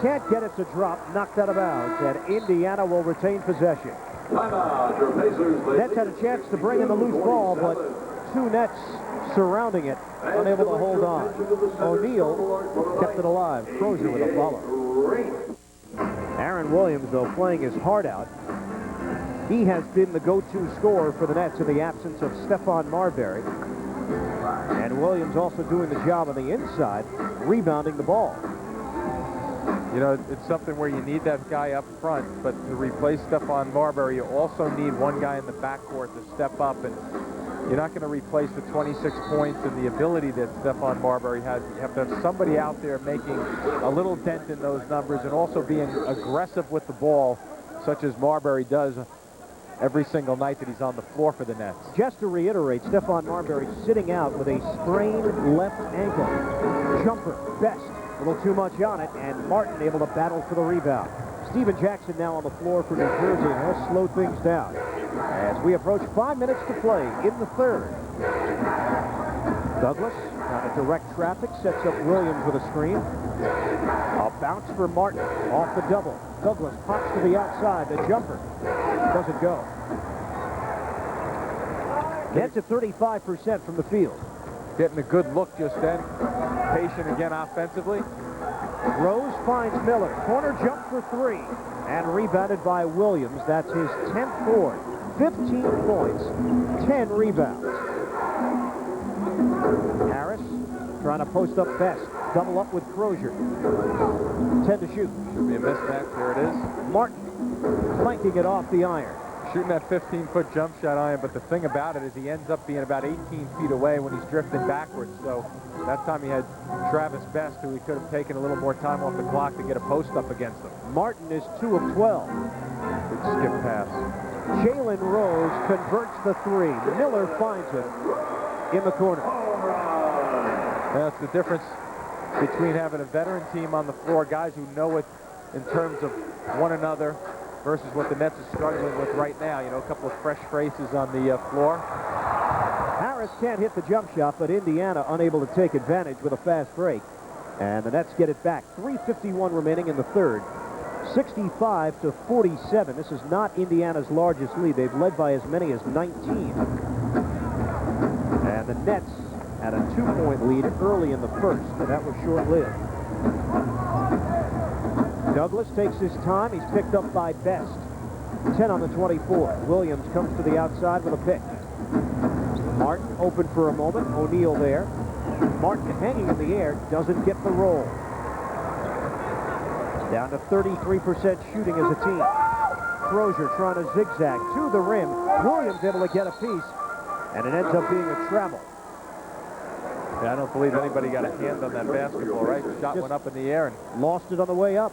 Can't get it to drop, knocked out of bounds, and Indiana will retain possession. Nets had a chance to bring in the loose ball, but 2 Nets surrounding it, unable to hold on. O'Neal kept it alive. Crozier with a follow. Aaron Williams, though, playing his heart out. He has been the go-to scorer for the Nets in the absence of Stephon Marbury. And Williams also doing the job on the inside, rebounding the ball. You know, it's something where you need that guy up front, but to replace Stephon Marbury, you also need one guy in the backcourt to step up and you're not going to replace the 26 points and the ability that Stephon Marbury has. You have to have somebody out there making a little dent in those numbers and also being aggressive with the ball, such as Marbury does every single night that he's on the floor for the Nets. Just to reiterate, Stephon Marbury sitting out with a sprained left ankle. Jumper, Best, a little too much on it, and Martin able to battle for the rebound. Steven Jackson now on the floor for New Jersey, and he'll slow things down as we approach 5 minutes to play in the third. Douglas trying to direct traffic, sets up Williams with a screen. A bounce for Martin off the double. Douglas pops to the outside, the jumper doesn't go. Gets to 35% from the field. Getting a good look just then. Patient again offensively. Rose finds Miller. Corner jump for three. And rebounded by Williams. That's his 10th board. 15 points, 10 rebounds. Harris trying to post up Best. Double up with Crozier. 10 to shoot. Should be a mismatch. There it is. Martin flanking it off the iron. Shooting that 15-foot jump shot iron, but the thing about it is he ends up being about 18 feet away when he's drifting backwards. So that time he had Travis Best, who he could have taken a little more time off the clock to get a post up against him. Martin is 2 of 12. Good skip pass. Jalen Rose converts the three. Miller finds it in the corner. That's the difference between having a veteran team on the floor, guys who know it in terms of one another, versus what the Nets are struggling with right now. You know, a couple of fresh faces on the floor. Harris can't hit the jump shot, but Indiana unable to take advantage with a fast break. And the Nets get it back. 3:51 remaining in the third. 65-47. This is not Indiana's largest lead. They've led by as many as 19. And the Nets had a 2-point lead early in the first, and that was short-lived. Douglas takes his time. He's picked up by Best. 10 on the 24. Williams comes to the outside with a pick. Martin open for a moment. O'Neal there. Martin hanging in the air, doesn't get the roll. Down to 33% shooting as a team. Crozier trying to zigzag to the rim. Williams able to get a piece, and it ends up being a travel. Yeah, I don't believe anybody got a hand on that basketball, right? The shot went up in the air and lost it on the way up.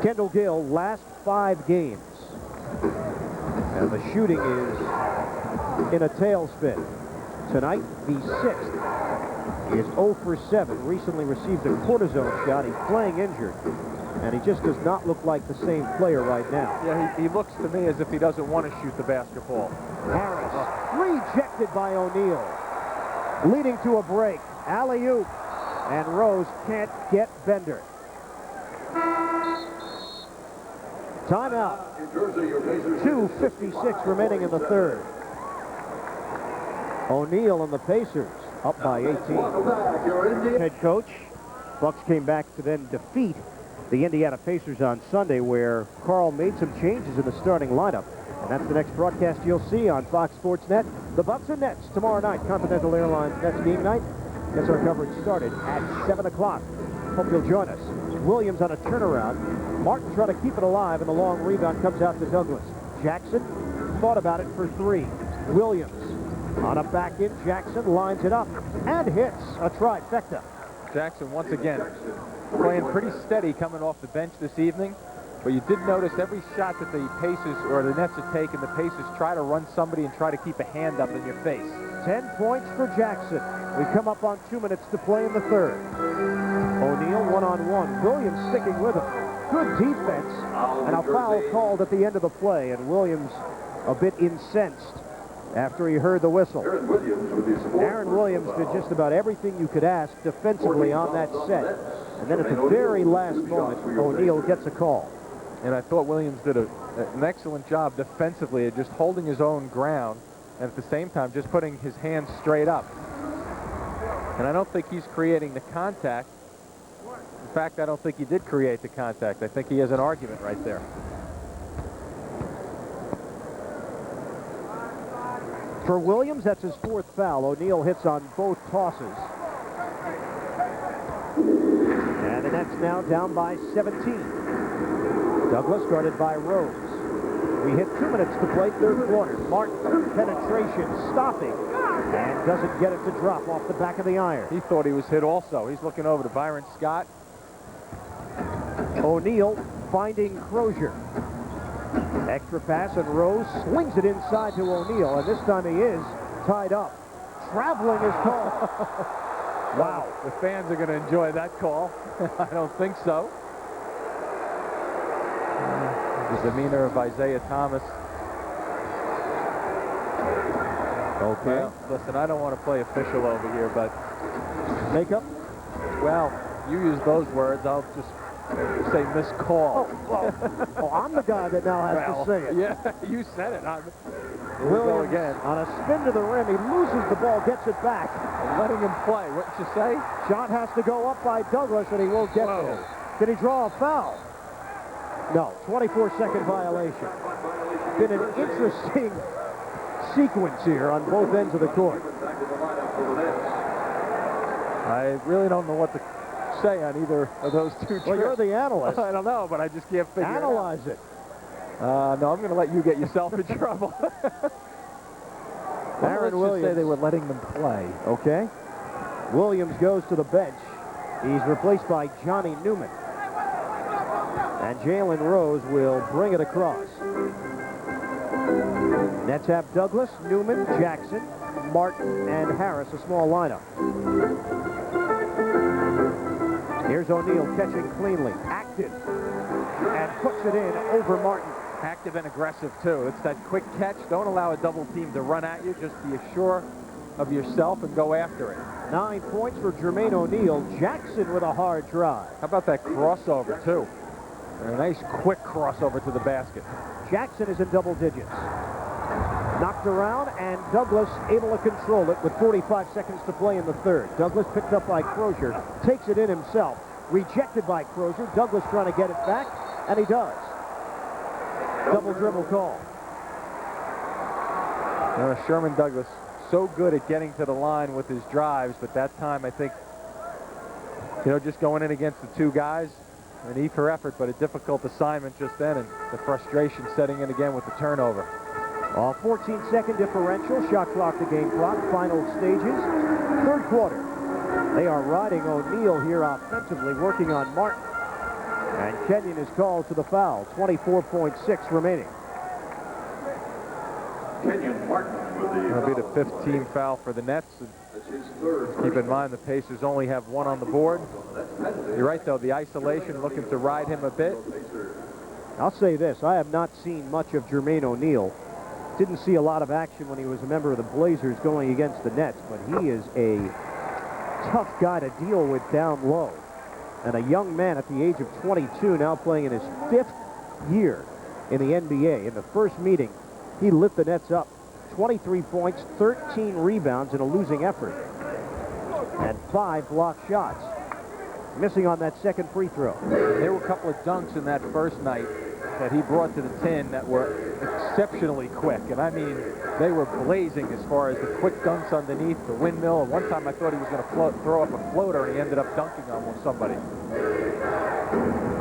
Kendall Gill, last 5 games. And the shooting is in a tailspin. Tonight, the 6th. He is 0 for 7. Recently received a cortisone shot. He's playing injured. And he just does not look like the same player right now. yeah, he looks to me as if he doesn't want to shoot the basketball. Harris, rejected by O'Neal. Leading to a break. Alley-oop. And Rose can't get Bender. Timeout. 2:56 remaining in the third. O'Neal and the Pacers up by 18. Head coach. Bucks came back to then defeat the Indiana Pacers on Sunday, where Carl made some changes in the starting lineup. And that's the next broadcast you'll see on Fox Sports Net. The Bucks and Nets tomorrow night. Continental Airlines Nets game night. Gets our coverage started at 7 o'clock. Hope you'll join us. Williams on a turnaround. Martin trying to keep it alive, and the long rebound comes out to Douglas. Jackson thought about it for 3. Williams on a back in. Jackson lines it up and hits a trifecta. Jackson once again playing pretty steady coming off the bench this evening, but you did notice every shot that the Pacers or the Nets have taken, the Pacers try to run somebody and try to keep a hand up in your face. 10 points for Jackson. We come up on 2 minutes to play in the third. O'Neal one-on-one. Williams sticking with him. Good defense, and a foul called at the end of the play, and Williams a bit incensed after he heard the whistle. Aaron Williams did just about everything you could ask defensively on that set. And then at the very last moment, O'Neal gets a call. And I thought Williams did an excellent job defensively at just holding his own ground, and at the same time just putting his hands straight up. And I don't think he's creating the contact. In fact, I don't think he did create the contact. I think he has an argument right there. For Williams, that's his 4th foul. O'Neal hits on both tosses. And the Nets now down by 17. Douglas guarded by Rose. We hit 2 minutes to play, third quarter. Martin, penetration, stopping, and doesn't get it to drop off the back of the iron. He thought he was hit also. He's looking over to Byron Scott. O'Neal finding Crozier. Extra pass, and Rose swings it inside to O'Neal, and this time he is tied up. Traveling is called. Wow, the fans are going to enjoy that call. I don't think so. The demeanor of Isaiah Thomas. Okay. Well, listen, I don't want to play official over here, but Makeup? well, you use those words. I'll just say missed call. Oh, I'm the guy that now has to say it. Yeah, you said it. Here we go Williams again. on a spin to the rim. He loses the ball, gets it back. And letting him play. What did you say? Shot has to go up by Douglas, and he won't get Whoa. there. Did he draw a foul? No, 24-second violation. Been an interesting sequence here on both ends of the court. I really don't know what to say on either of those two Well, you're trips. the analyst. I don't know, but I just can't figure Analyze it. it out. No, I'm going to let you get yourself in trouble. Aaron Let's just Williams. say they were letting them play. Okay. Williams goes to the bench. He's replaced by Johnny Newman. And Jalen Rose will bring it across. Nets have Douglas, Newman, Jackson, Martin, and Harris, a small lineup. Here's O'Neal catching cleanly, active, and puts it in over Martin. Active and aggressive, too. It's that quick catch. Don't allow a double team to run at you. Just be sure of yourself and go after it. 9 points for Jermaine ONeal. Jackson with a hard drive. How about that crossover, too? A nice quick crossover to the basket. Jackson is in double digits. Knocked around, and Douglas able to control it with 45 seconds to play in the third. Douglas picked up by Crozier, takes it in himself. Rejected by Crozier. Douglas trying to get it back, and he does. Double dribble call. Sherman Douglas, so good at getting to the line with his drives, but that time I think, just going in against the two guys, an E for effort, but a difficult assignment just then, and the frustration setting in again with the turnover. 14-second differential, shot clock to game clock, final stages, third quarter. They are riding O'Neal here offensively, working on Martin. And Kenyon is called to the foul, 24.6 remaining. Kenyon Martin with the That'll be the 15th foul for the Nets. That's his third. Keep in mind the Pacers only have one on the board. You're right, though, the isolation looking to ride him a bit. I'll say this, I have not seen much of Jermaine ONeal. Didn't see a lot of action when he was a member of the Blazers going against the Nets, but he is a tough guy to deal with down low. And a young man at the age of 22, now playing in his 5th year in the NBA. In the first meeting, he lit the Nets up. 23 points, 13 rebounds in a losing effort, and 5 blocked shots. Missing on that second free throw. There were a couple of dunks in that first night that he brought to the tin that were exceptionally quick. And I mean, they were blazing as far as the quick dunks underneath, the windmill. And one time I thought he was going to throw up a floater, and he ended up dunking on somebody.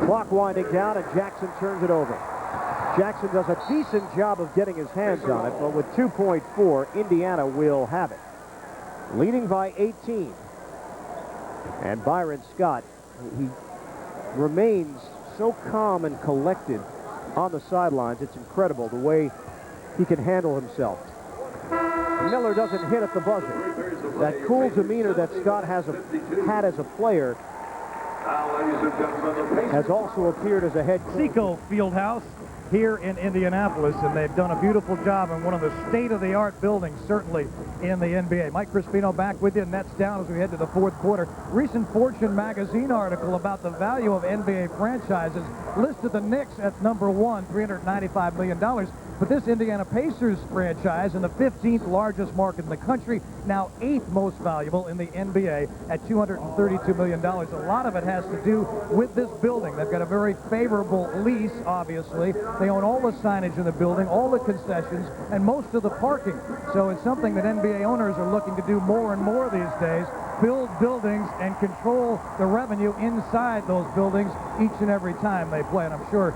Clock winding down, and Jackson turns it over. Jackson does a decent job of getting his hands on it, but with 2.4, Indiana will have it. Leading by 18. And Byron Scott, he remains so calm and collected on the sidelines. It's incredible the way he can handle himself. Miller doesn't hit at the buzzer. That cool demeanor that Scott had as a player has also appeared as a head coach. Seco Fieldhouse here in Indianapolis, and they've done a beautiful job in one of the state-of-the-art buildings, certainly in the NBA. Mike Crispino back with you, Nets down as we head to the fourth quarter. Recent Fortune magazine article about the value of NBA franchises listed the Knicks at number 1, $395 million. But this Indiana Pacers franchise, in the 15th largest market in the country, now 8th most valuable in the NBA at $232 million. A lot of it has to do with this building. They've got a very favorable lease, obviously. They own all the signage in the building, all the concessions, and most of the parking. So it's something that NBA owners are looking to do more and more these days, build buildings and control the revenue inside those buildings each and every time they play. And I'm sure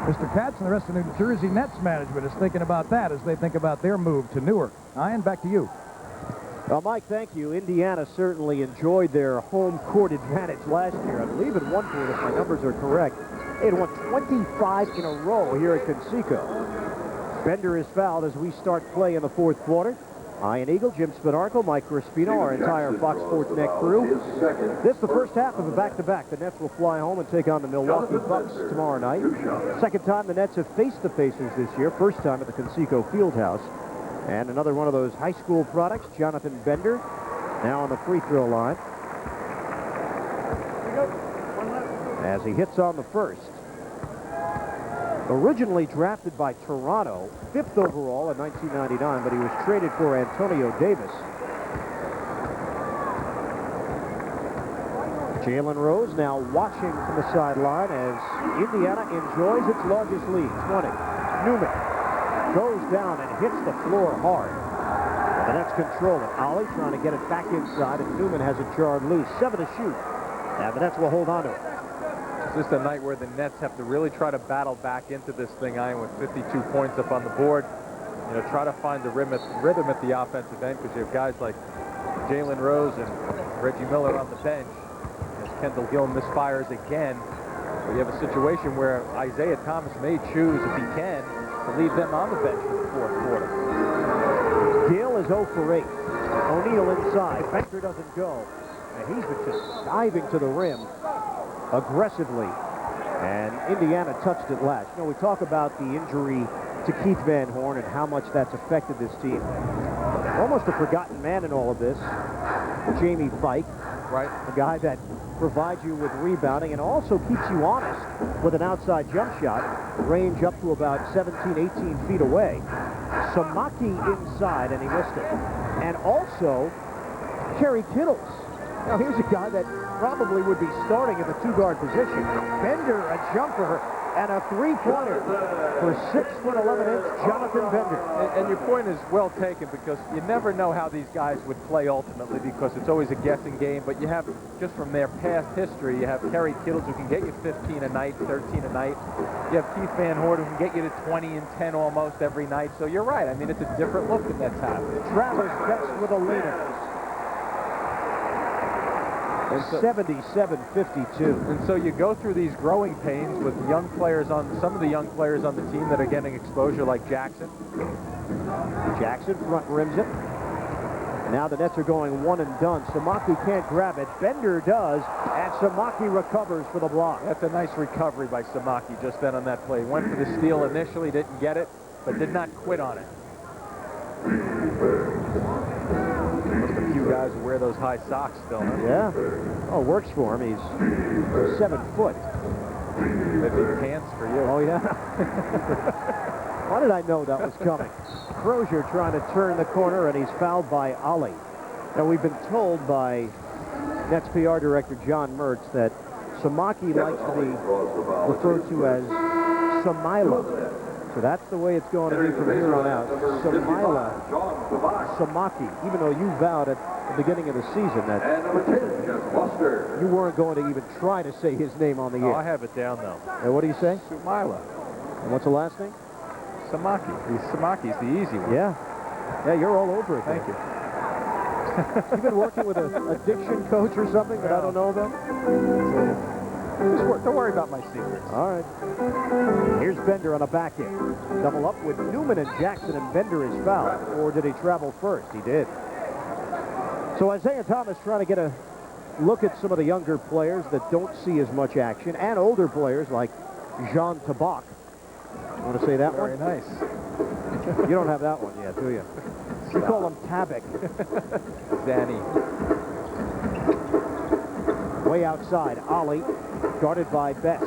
Mr. Katz and the rest of the New Jersey Nets management is thinking about that as they think about their move to Newark. Ian, back to you. Well, Mike, thank you. Indiana certainly enjoyed their home court advantage last year. I believe at one point, if my numbers are correct, they had won 25 in a row here at Conseco. Bender is fouled as we start play in the fourth quarter. Ian Eagle, Jim Spanarkel, Mike Crispino, our entire Fox Sports Net crew. This is the first half of a back-to-back. The Nets will fly home and take on the Milwaukee Bucks tomorrow night. Second time the Nets have faced the Pacers this year. First time at the Conseco Fieldhouse. And another one of those high school products, Jonathan Bender, now on the free throw line. As he hits on the first. Originally drafted by Toronto, 5th overall in 1999, but he was traded for Antonio Davis. Jalen Rose now watching from the sideline as Indiana enjoys its largest lead, 20. Newman goes down and hits the floor hard. The Nets control it. Ollie trying to get it back inside, and Newman has it jarred loose. 7 to shoot. And the Nets will hold on to it. It's just a night where the Nets have to really try to battle back into this thing, Ian, with 52 points up on the board. You know, try to find the rhythm at the offensive end, because you have guys like Jalen Rose and Reggie Miller on the bench. As Kendall Gill misfires again, you have a situation where Isaiah Thomas may choose, if he can, to leave them on the bench in the fourth quarter. Gill is 0 for 8. O'Neal inside. Bender doesn't go. And he's been just diving to the rim aggressively. And Indiana touched it last. You know, we talk about the injury to Keith Van Horn and how much that's affected this team. Almost a forgotten man in all of this. Jamie Fike. Right. A guy that provides you with rebounding and also keeps you honest with an outside jump shot, range up to about 17, 18 feet away. Samaki inside, and he missed it. And also, Kerry Kittles. Now, here's a guy that probably would be starting in the two-guard position. Bender, a jumper, and a three-pointer for 6'11" Jonathan Bender. And your point is well taken, because you never know how these guys would play ultimately, because it's always a guessing game. But you have, just from their past history, you have Kerry Kittles, who can get you 15 a night, 13 a night. You have Keith Van Horn, who can get you to 20 and 10 almost every night. So you're right. I mean, it's a different look than Nets have. Travis Best with a leaner. And 77-52. And so you go through these growing pains with young players on, some of the young players on the team that are getting exposure, like Jackson. Jackson front rims it. Now the Nets are going one and done. Samaki can't grab it. Bender does, and Samaki recovers for the block. That's a nice recovery by Samaki just then on that play. Went for the steal initially, didn't get it, but did not quit on it. Just a few guys who wear those high socks still, huh? Yeah. Oh, works for him. He's 7 foot. They big pants for you. Oh, yeah. Why did I know that was coming? Crozier trying to turn the corner, and he's fouled by Ali. Now, we've been told by Nets PR director John Mertz that Samaki likes to be referred to as Samila. So that's the way it's going to be from here on out. Samila, Samaki, even though you vowed at the beginning of the season that you weren't going to even try to say his name on the air. I have it down, though. And what do you say? Sumila. And what's the last name? Samaki. Samaki's the easy one. Yeah. Yeah, you're all over it. Thank you. You've been working with a diction coach or something that I don't know about? Don't worry about my secrets. All right. Here's Bender on a back end. Double up with Newman and Jackson, and Bender is fouled. Or did he travel first? He did. So Isaiah Thomas trying to get a look at some of the younger players that don't see as much action, and older players like Jean Tabak. You want to say that one? Very nice. You don't have that one yet, do you? You call him Tabak. Danny. Way outside, Ollie, guarded by Best.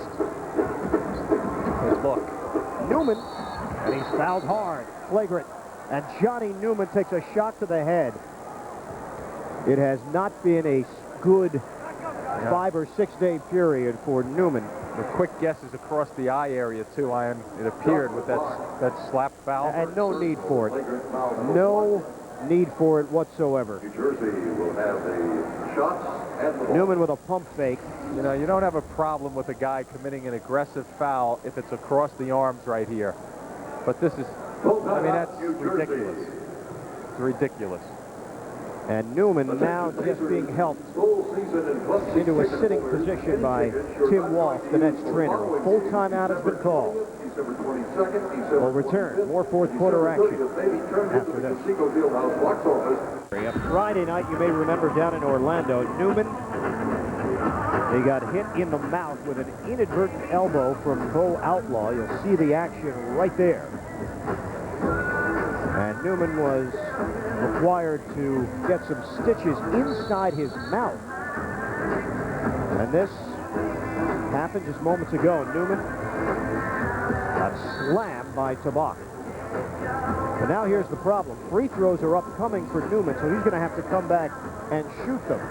Good look. Newman, and he's fouled hard, flagrant. And Johnny Newman takes a shot to the head. It has not been a good 5 or 6 day period for Newman. The quick guesses across the eye area, too, Ian. It appeared with that slap foul. And no need for it. No need for it whatsoever. New Jersey will have the shots Newman with a pump fake. You know, you don't have a problem with a guy committing an aggressive foul if it's across the arms right here. But this is, I mean, that's ridiculous. It's ridiculous. And Newman now just being helped into a sitting position by Tim Walsh, the Nets trainer. A full timeout has been called. We'll return. More fourth quarter action after this. Friday night, you may remember down in Orlando, Newman, he got hit in the mouth with an inadvertent elbow from Bo Outlaw. You'll see the action right there. And Newman was required to get some stitches inside his mouth. And this happened just moments ago. Newman got slammed by Tabak. But now here's the problem. Free throws are upcoming for Newman, so he's going to have to come back and shoot them.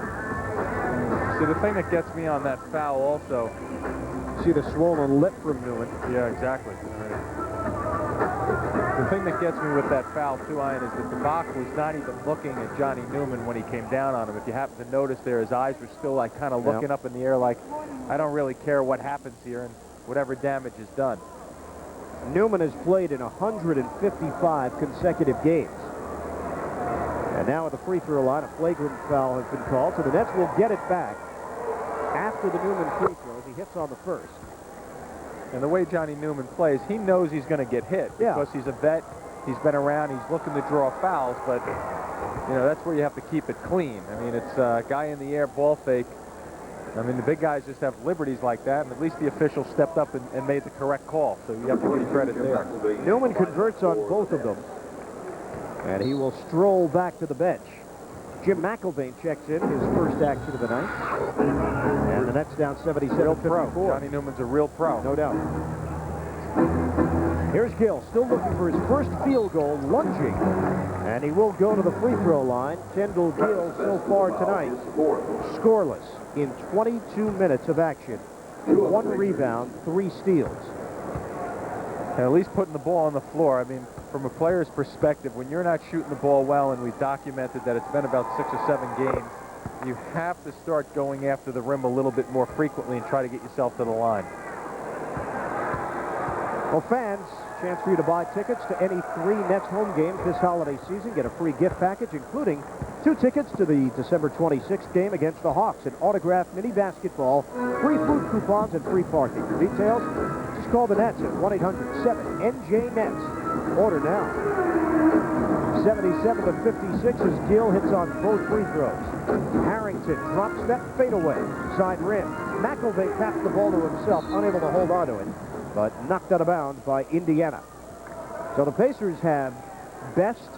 See, the thing that gets me on that foul also. See the swollen lip from Newman. Yeah, exactly. The thing that gets me with that foul, too, Ian, is that Tabak was not even looking at Johnny Newman when he came down on him. If you happen to notice there, his eyes were still like kind of looking up in the air like, I don't really care what happens here and whatever damage is done. Newman has played in 155 consecutive games. And now at the free throw line, a flagrant foul has been called, so the Nets will get it back after the Newman free throws. He hits on the first. And the way Johnny Newman plays, he knows he's going to get hit because he's a vet. He's been around. He's looking to draw fouls, but, you know, that's where you have to keep it clean. I mean, it's a guy in the air ball fake. I mean, the big guys just have liberties like that, and at least the official stepped up and made the correct call, so you have to give credit there. Newman converts on both of them, and he will stroll back to the bench. Jim McElvain checks in, his first action of the night. And the Nets down 77-54. Johnny Newman's a real pro. No doubt. Here's Gill, still looking for his first field goal, lunging. And he will go to the free throw line. Kendall Gill so far tonight, scoreless in 22 minutes of action. 1 rebound, 3 steals. And at least putting the ball on the floor. I mean, from a player's perspective, when you're not shooting the ball well, and we've documented that it's been about 6 or 7 games, you have to start going after the rim a little bit more frequently and try to get yourself to the line. Well, fans, chance for you to buy tickets to any 3 Nets home games this holiday season. Get a free gift package, including 2 tickets to the December 26th game against the Hawks, an autographed mini basketball, free food coupons, and free parking. For details, just call the Nets at 1-800-7-NJ-NETS. Order now. 77-56 as Gill hits on both free throws. Harrington drops that fadeaway. Side rim. McElvain taps the ball to himself, unable to hold on to it, but knocked out of bounds by Indiana. So the Pacers have Best,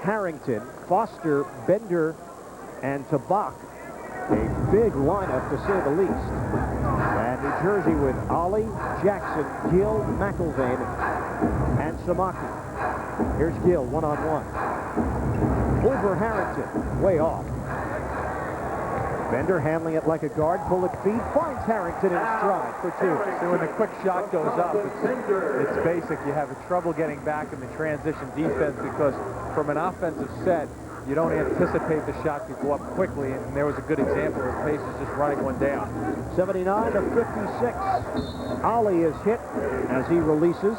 Harrington, Foster, Bender, and Tabak. A big lineup, to say the least. And New Jersey with Ollie, Jackson, Gill, McElvain, and Samaki. Here's Gill, one-on-one. Over Harrington, way off. Bender handling it like a guard, bullet feed, finds Harrington in stride for 2. So when the quick shot goes up, it's basic. You have trouble getting back in the transition defense because from an offensive set, you don't anticipate the shot to go up quickly, and there was a good example of Pacers just running one down. 79-56. Ollie is hit as he releases,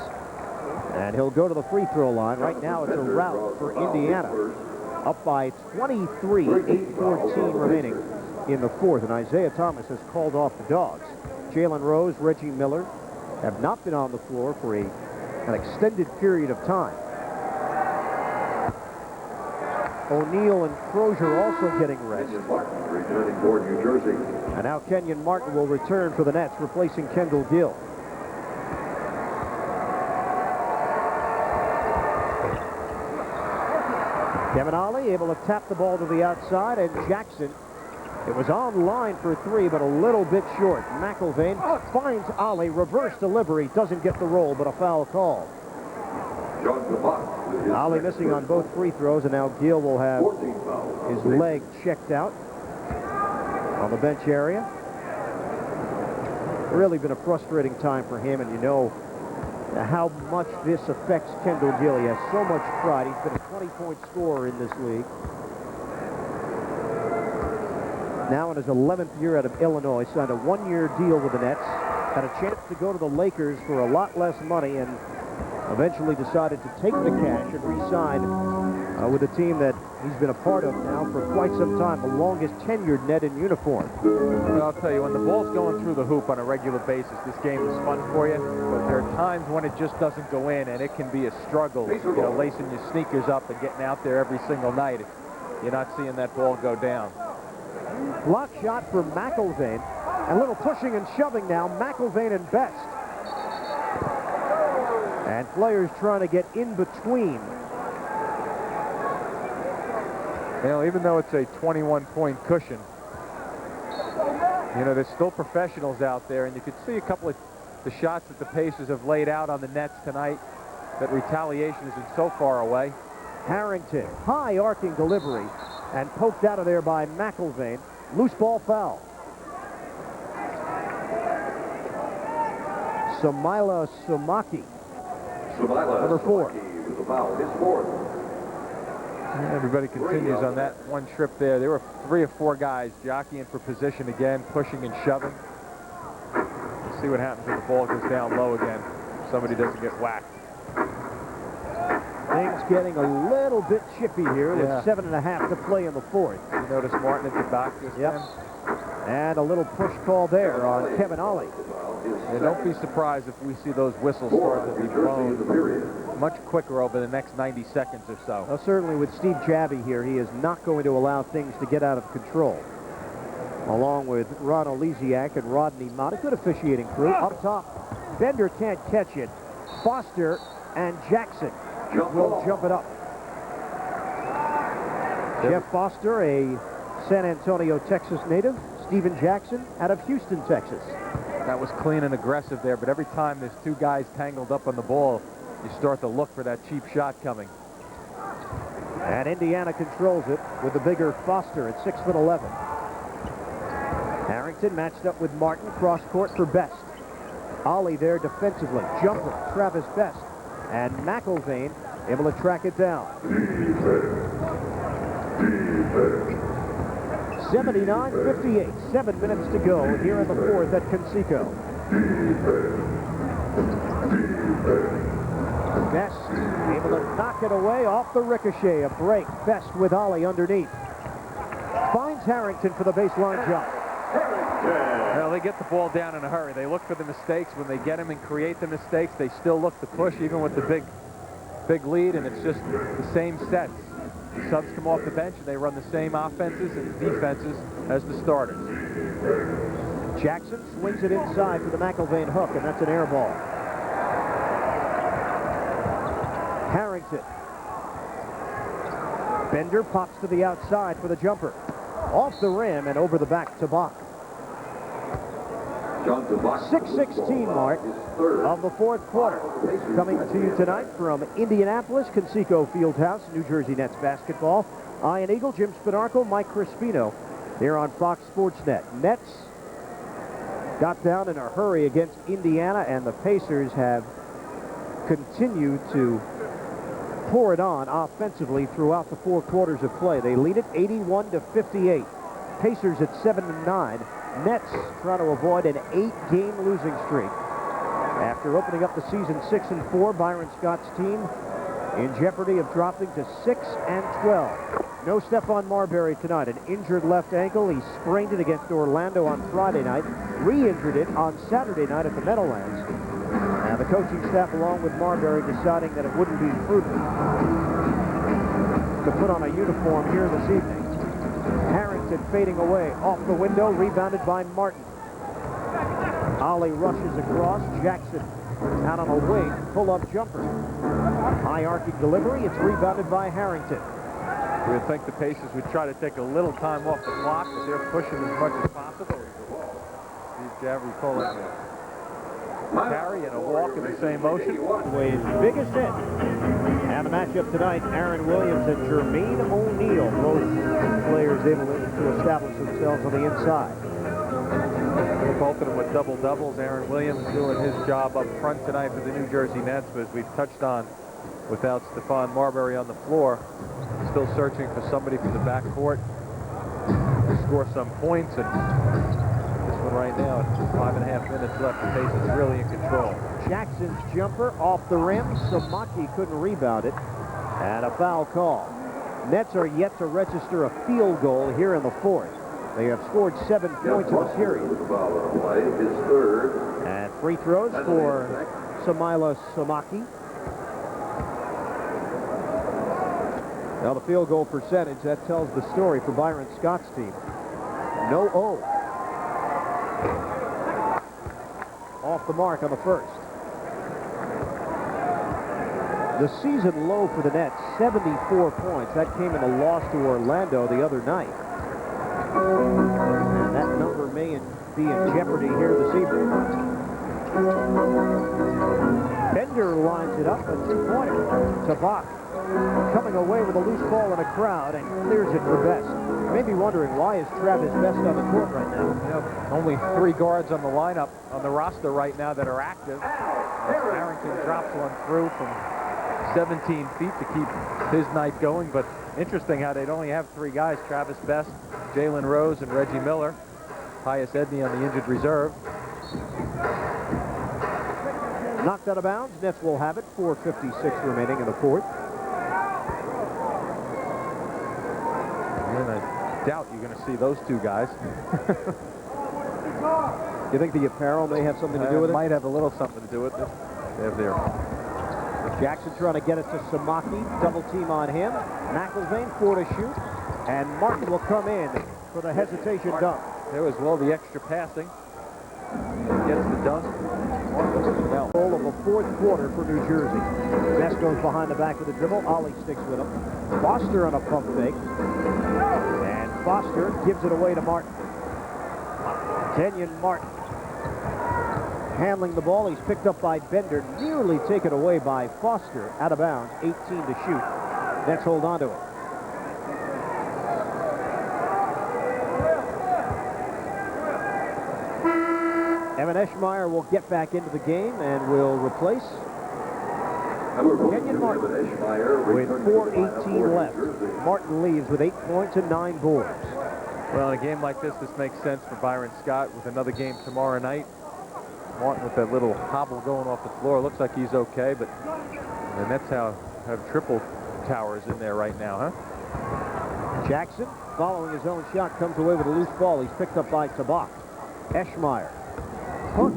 and he'll go to the free throw line. Right now it's a rout for Indiana. Up by 23, 8:14 remaining in the fourth, and Isaiah Thomas has called off the Dogs. Jalen Rose, Reggie Miller have not been on the floor for an extended period of time. O'Neal and Crozier also getting rest. And now Kenyon Martin will return for the Nets, replacing Kendall Gill. Kevin Ollie able to tap the ball to the outside, and Jackson, it was on line for 3, but a little bit short. McElvain finds Ollie, reverse delivery, doesn't get the roll, but a foul call. Ollie missing on both free throws, and now Gill will have his leg checked out on the bench area. Really been a frustrating time for him, and you know how much this affects Kendall Gill. He has so much pride. He's been a 20-point scorer in this league. now in his 11th year out of Illinois, signed a one-year deal with the Nets, had a chance to go to the Lakers for a lot less money, and eventually decided to take the cash and re-sign with a team that he's been a part of now for quite some time, the longest tenured Net in uniform. Well, I'll tell you, when the ball's going through the hoop on a regular basis, this game is fun for you, but there are times when it just doesn't go in, and it can be a struggle, you know, lacing your sneakers up and getting out there every single night if you're not seeing that ball go down. Block shot for McIlvaine. A little pushing and shoving now. McIlvaine and Best. And players trying to get in between. You know, even though it's a 21-point cushion, you know, there's still professionals out there, and you could see a couple of the shots that the Pacers have laid out on the Nets tonight. That retaliation isn't so far away. Harrington, high arcing delivery, and poked out of there by McIlvaine. Loose ball foul. Samaila Somaki, number 4. With a foul, his 4th. Everybody continues on that one trip there. There were 3 or 4 guys jockeying for position again, pushing and shoving. Let's see what happens when the ball goes down low again. Somebody doesn't get whacked. Things getting a little bit chippy here with 7.5 to play in the 4th. You notice Martin at the back just then? And a little push call there on Kevin Ollie. Yeah, don't be surprised if we see those whistles start to be blown much quicker over the next 90 seconds or so. Well, certainly with Steve Javy here, he is not going to allow things to get out of control. Along with Ron Oleziak and Rodney Mott, a good officiating crew. Up top, Bender can't catch it. Foster and Jackson will jump it up. Jeff Foster, a San Antonio, Texas native. Stephen Jackson out of Houston, Texas. That was clean and aggressive there, but every time there's 2 guys tangled up on the ball, you start to look for that cheap shot coming. And Indiana controls it with the bigger Foster at 6'11". Harrington matched up with Martin, cross court for Best. Ollie there defensively, jumper, Travis Best. And McIlvaine able to track it down. 79-58, 7 minutes to go here in the 4th at Conseco. Best able to knock it away off the ricochet. A break. Best with Ollie underneath. Finds Harrington for the baseline jump. Well, they get the ball down in a hurry. They look for the mistakes. When they get them and create the mistakes, they still look to push even with the big lead, and it's just the same sets. The subs come off the bench and they run the same offenses and defenses as the starters. Jackson swings it inside for the McIlvaine hook, and that's an air ball. Harrington. Bender pops to the outside for the jumper. Off the rim and over the back to Bach. 6:16 mark of the 4th quarter. Coming to you tonight from Indianapolis, Conseco Fieldhouse, New Jersey Nets basketball. Ian Eagle, Jim Spinarco, Mike Crispino here on Fox Sports Net. Nets got down in a hurry against Indiana, and the Pacers have continued to pour it on offensively throughout the 4 quarters of play. They lead it 81-58. Pacers at 7-9. Nets trying to avoid an 8-game losing streak. After opening up the season 6-4, Byron Scott's team in jeopardy of dropping to 6-12. No Stephon Marbury tonight. An injured left ankle. He sprained it against Orlando on Friday night. Re-injured it on Saturday night at the Meadowlands. Now the coaching staff, along with Marbury, deciding that it wouldn't be prudent to put on a uniform here this evening. Harrington fading away off the window, rebounded by Martin. Ollie rushes across. Jackson out on a wing, pull-up jumper. High arcing delivery. It's rebounded by Harrington. You would think the Pacers would try to take a little time off the clock, but they're pushing as much as possible. Steve Javy calling a carry and a walk in the same motion. His biggest hit. And the matchup tonight, Aaron Williams and Jermaine ONeal. Both players able to establish themselves on the inside. Both of them with double-doubles. Aaron Williams doing his job up front tonight for the New Jersey Nets, but as we've touched on, without Stephon Marbury on the floor, still searching for somebody from the backcourt. score some points. And this one right now, at 5.5 minutes left, the pace is really in control. Jackson's jumper off the rim. Samaki couldn't rebound it. And a foul call. Nets are yet to register a field goal here in the fourth. They have scored 7 points in the series. And free throws for Samaila Samaki. Now the field goal percentage, that tells the story for Byron Scott's team. No O. Off the mark on the first. The season low for the Nets, 74 points. That came in a loss to Orlando the other night. And that number may be in jeopardy here this evening. Bender lines it up, a two-pointer. Tabak coming away with a loose ball in a crowd and clears it for Best. You may be wondering, why is Travis Best on the court right now? Yep. Only 3 guards on the lineup, on the roster right now that are active. Harrington drops one through from 17 feet to keep his night going, but interesting how they'd only have 3 guys, Travis Best, Jalen Rose, and Reggie Miller. Pius Edney on the injured reserve. Knocked out of bounds. Nets will have it. 4:56 remaining in the fourth. And I doubt you're going to see those 2 guys. You think the apparel may have something to do with it? Might have a little something to do with it. They have their... Jackson trying to get it to Samaki. Double team on him. McElvain 4 to shoot. And Martin will come in for the hesitation dunk. There was, well, the extra passing. Gets the dunk. Goal of a fourth quarter for New Jersey. Best goes behind the back of the dribble. Ollie sticks with him. Foster on a pump fake. And Foster gives it away to Martin. Kenyon Martin handling the ball. He's picked up by Bender. Nearly taken away by Foster. Out of bounds. 18 to shoot. Nets hold on to it. Evan Eschmeyer will get back into the game and will replace Kenyon Martin with 4:18 left. Martin leaves with 8 points and 9 boards. Well, in a game like this makes sense for Byron Scott with another game tomorrow night. Martin with that little hobble going off the floor. Looks like he's okay, but the Nets have triple towers in there right now, huh? Jackson, following his own shot, comes away with a loose ball. He's picked up by Tabak. Eschmeyer. Hook.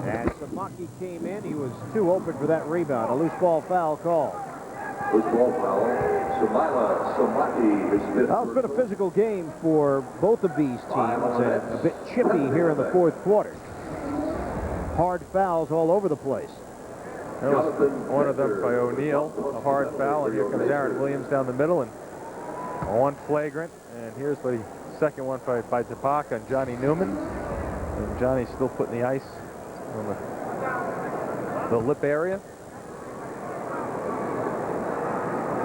And Samaki came in. He was too open for that rebound. A loose ball foul call. Loose ball foul. Samaila Samaki is fifth. Well, it's been a physical game for both of these teams, and a bit chippy here in the fourth quarter. Hard fouls all over the place. There was one of them by O'Neal, a hard foul, and here comes Aaron Williams down the middle, and one flagrant, and here's the second one by Tabak on Johnny Newman. And Johnny's still putting the ice on the lip area.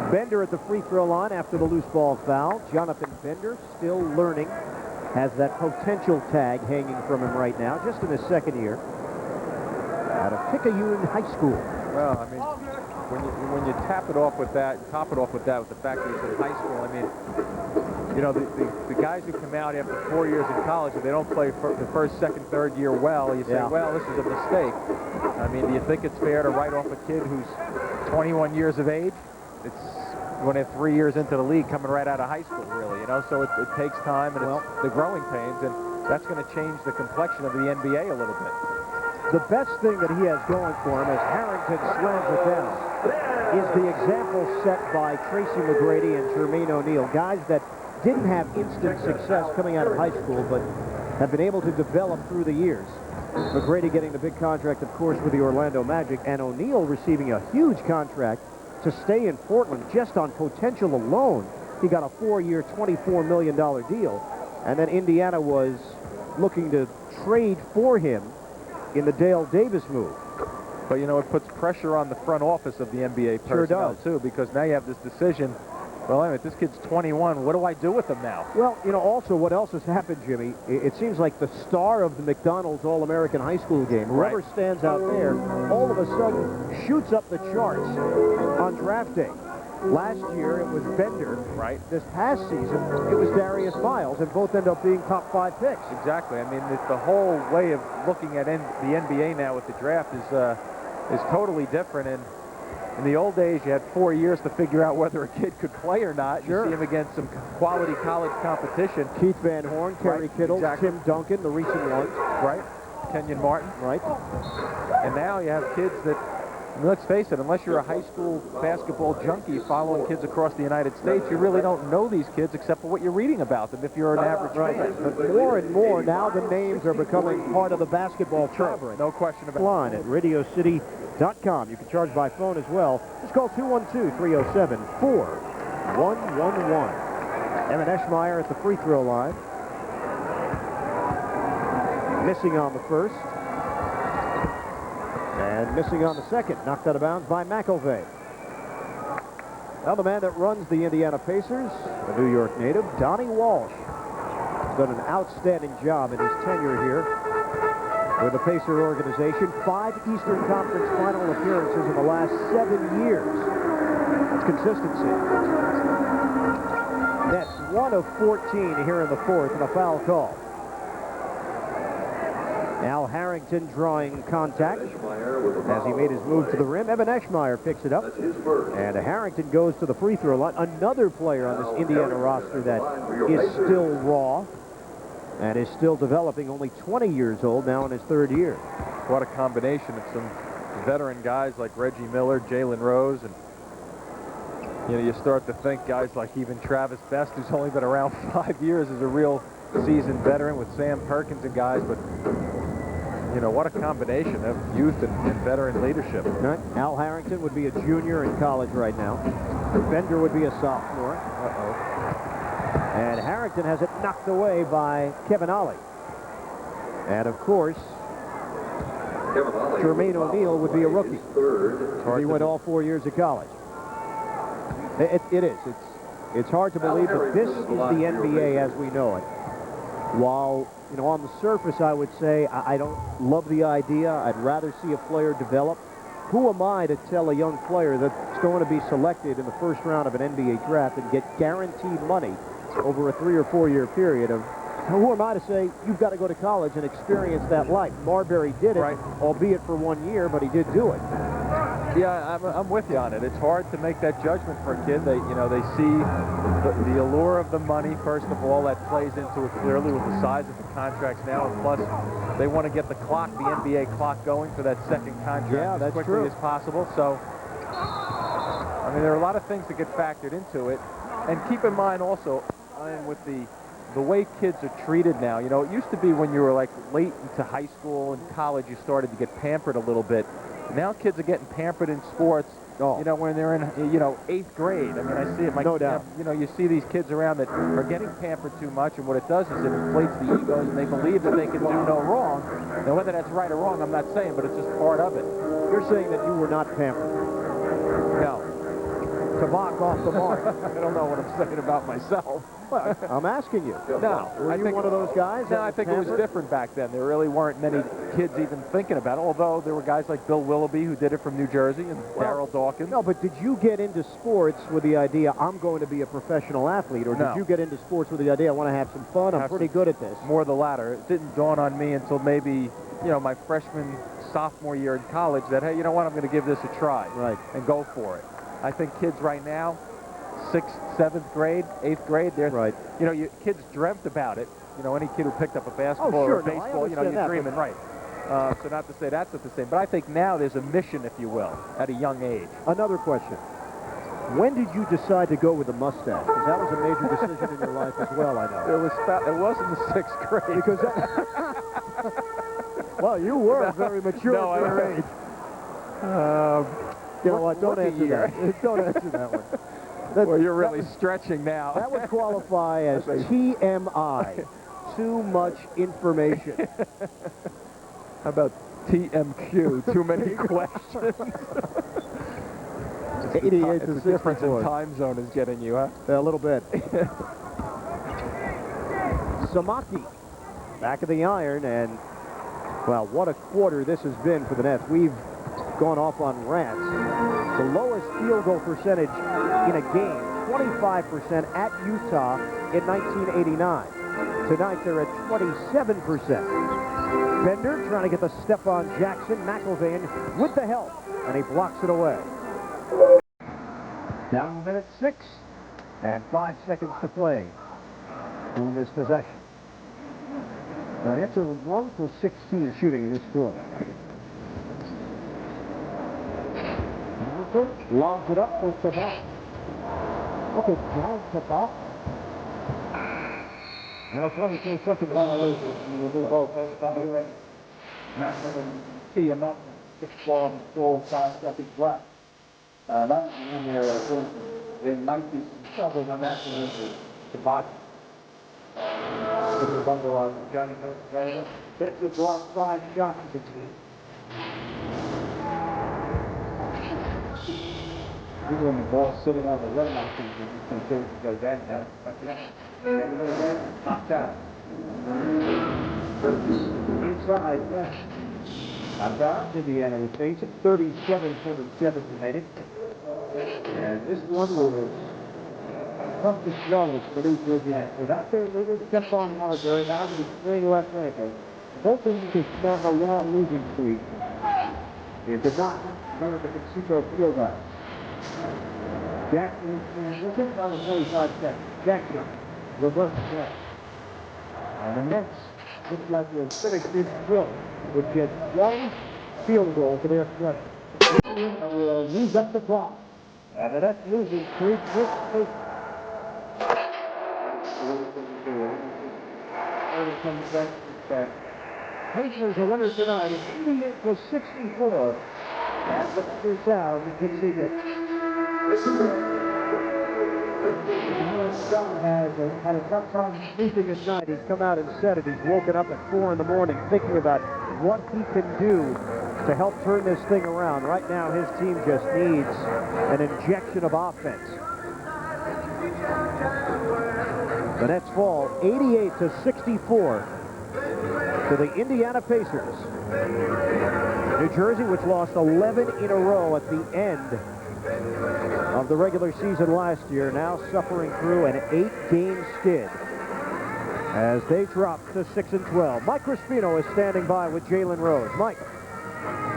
Bender at the free throw line after the loose ball foul. Jonathan Bender, still learning, has that potential tag hanging from him right now, just in his second year out of Picayune High School. Well, I mean, when you top it off with that with the fact that he's in high school, I mean, you know, the guys who come out after 4 years in college, if they don't play for the first, second, third year well, you say, well, this is a mistake. I mean, do you think it's fair to write off a kid who's 21 years of age? It's when they're 3 years into the league, coming right out of high school, really, you know, so it takes time, and it's the growing pains, and that's going to change the complexion of the NBA a little bit. The best thing that he has going for him, as Harrington slams it down, is the example set by Tracy McGrady and Jermaine ONeal, guys that didn't have instant success coming out of high school, but have been able to develop through the years. McGrady getting the big contract, of course, with the Orlando Magic, and ONeal receiving a huge contract to stay in Portland just on potential alone. He got a 4-year, $24 million deal, and then Indiana was looking to trade for him in the Dale Davis move. But, you know, it puts pressure on the front office of the NBA personnel, too, because now you have this decision. Well, anyway, this kid's 21. What do I do with him now? Well, you know, also what else has happened, Jimmy, it seems like the star of the McDonald's All-American High School game, whoever stands out there, all of a sudden shoots up the charts on draft day. Last year, it was Bender. Right. This past season, it was Darius Miles, and both end up being top 5 picks. Exactly. I mean, the whole way of looking at the NBA now with the draft is totally different. And in the old days, you had 4 years to figure out whether a kid could play or not. Sure. You see him against some quality college competition. Keith Van Horn, Kerry Kittle, exactly. Tim Duncan, the recent ones. Right. Kenyon Martin. Right. And now you have kids that, I mean, let's face it, unless you're a high school basketball junkie following kids across the United States, you really don't know these kids except for what you're reading about them if you're an average fan. But more and more, now the names are becoming part of the basketball fabric. No question about it. Line at radiocity.com. You can charge by phone as well. Just call 212-307-4111. Evan Eschmeyer at the free throw line. Missing on the first. And missing on the second. Knocked out of bounds by McElvey. Now the man that runs the Indiana Pacers, a New York native, Donnie Walsh, has done an outstanding job in his tenure here with the Pacer organization. 5 Eastern Conference final appearances in the last 7 years. That's consistency. Nets 1 of 14 here in the fourth and a foul call. Al Harrington drawing contact as he made his move to the rim. Evan Eschmeyer picks it up. And Harrington goes to the free throw line. Another player on this Indiana roster that is still raw and is still developing, only 20 years old, now in his 3rd year. What a combination of some veteran guys like Reggie Miller, Jalen Rose, and you start to think guys like even Travis Best, who's only been around 5 years, is a real seasoned veteran with Sam Perkins and guys, but what a combination of youth and veteran leadership. Right. Al Harrington would be a junior in college right now. Bender would be a sophomore. And Harrington has it knocked away by Kevin Ollie. And of course, Jermaine ONeal would be a rookie. He went all 4 years of college. It is. It's hard to believe that this is the NBA as we know it. While, on the surface, I would say I don't love the idea. I'd rather see a player develop. Who am I to tell a young player that's going to be selected in the first round of an NBA draft and get guaranteed money over a 3 or 4 year period of, who am I to say you've got to go to college and experience that life? Marbury did it, albeit for 1 year, but he did do it. Yeah, I'm with you on it. It's hard to make that judgment for a kid. They see the allure of the money, first of all, that plays into it clearly with the size of the contracts now, and plus they want to get the NBA clock going for that second contract as quickly as possible. So, I mean, there are a lot of things that get factored into it. And keep in mind also, with the way kids are treated now, it used to be when you were like late into high school and college, you started to get pampered a little bit. Now kids are getting pampered in sports, when they're in, 8th grade. I mean, I see it. No doubt. You see these kids around that are getting pampered too much, and what it does is it inflates the egos, and they believe that they can do no wrong. Now, whether that's right or wrong, I'm not saying, but it's just part of it. You're saying that you were not pampered? No. Tabak off the mark. I don't know what I'm saying about myself. Well, I'm asking you. No. Were you one of those guys? No, I think it was different back then. There really weren't many kids even thinking about it, although there were guys like Bill Willoughby who did it from New Jersey and Darryl Dawkins. No, but did you get into sports with the idea, I'm going to be a professional athlete, or did you get into sports with the idea, I want to have some fun, I'm pretty good at this? More the latter. It didn't dawn on me until maybe, my freshman, sophomore year in college that, hey, you know what, I'm going to give this a try. Right. And go for it. I think kids right now, 6th, 7th grade, 8th grade, they're, kids dreamt about it. Any kid who picked up a basketball or a baseball, you're dreaming, right. So not to say that's not the same, but I think now there's a mission, if you will, at a young age. Another question. When did you decide to go with the mustache? Because that was a major decision in your life as well, I know. It was in the 6th grade. Because well, you were very mature for your age. You know what? Don't answer that. Don't answer that one. Well, you're really stretching now. That would qualify as TMI. Too much information. How about TMQ? Too many questions. 88 to the difference in time zone is getting you, huh? A little bit. Samaki back of the iron, and well, what a quarter this has been for the Nets. We've gone off on rants. the lowest field goal percentage in a game, 25% at Utah in 1989. Tonight they're at 27%. Bender trying to get the step on Jackson. McIlvain with the help, and he blocks it away. Down to minute 6 and 5 seconds to play in this possession. Now it's a 1 for 16 shooting in this score. Lobs it up for Sabah. Okay, drives Sabah. Now it's going to say something about those. See him up, 6 ball, 4, 5 seconds left. That's in there, there might be some trouble on that one. Sabah. The bundle on Johnny Miller. That's the block 5 shot. Even when the ball's sitting on the rim, I think you can go down. Knocked out. Inside, knocked out to the end of the stage. 37-7 made it. And this one was tough to struggle for these Louisiana. Without their leader, Stephon Marbury, now he's playing left right there. Hoping to start a long losing streak. It did not turn the Mexico field goal. Jackson is on the 25 seconds. Jackson, reverse set. And the Nets look like they'll finish this drill with just one field goal for their credit. And we'll use up the clock. And the Nets losing streak this week. Pacers are winners tonight, 88-64. And look at this sound, you can see that. John has had a tough time sleeping at night. He's come out and said it. He's woken up at 4 in the morning thinking about what he can do to help turn this thing around. Right now, his team just needs an injection of offense. The Nets fall 88-64 to the Indiana Pacers. New Jersey, which lost 11 in a row at the end of the regular season last year, now suffering through an 8-game skid as they drop to 6-12. Mike Crispino is standing by with Jalen Rose. Mike.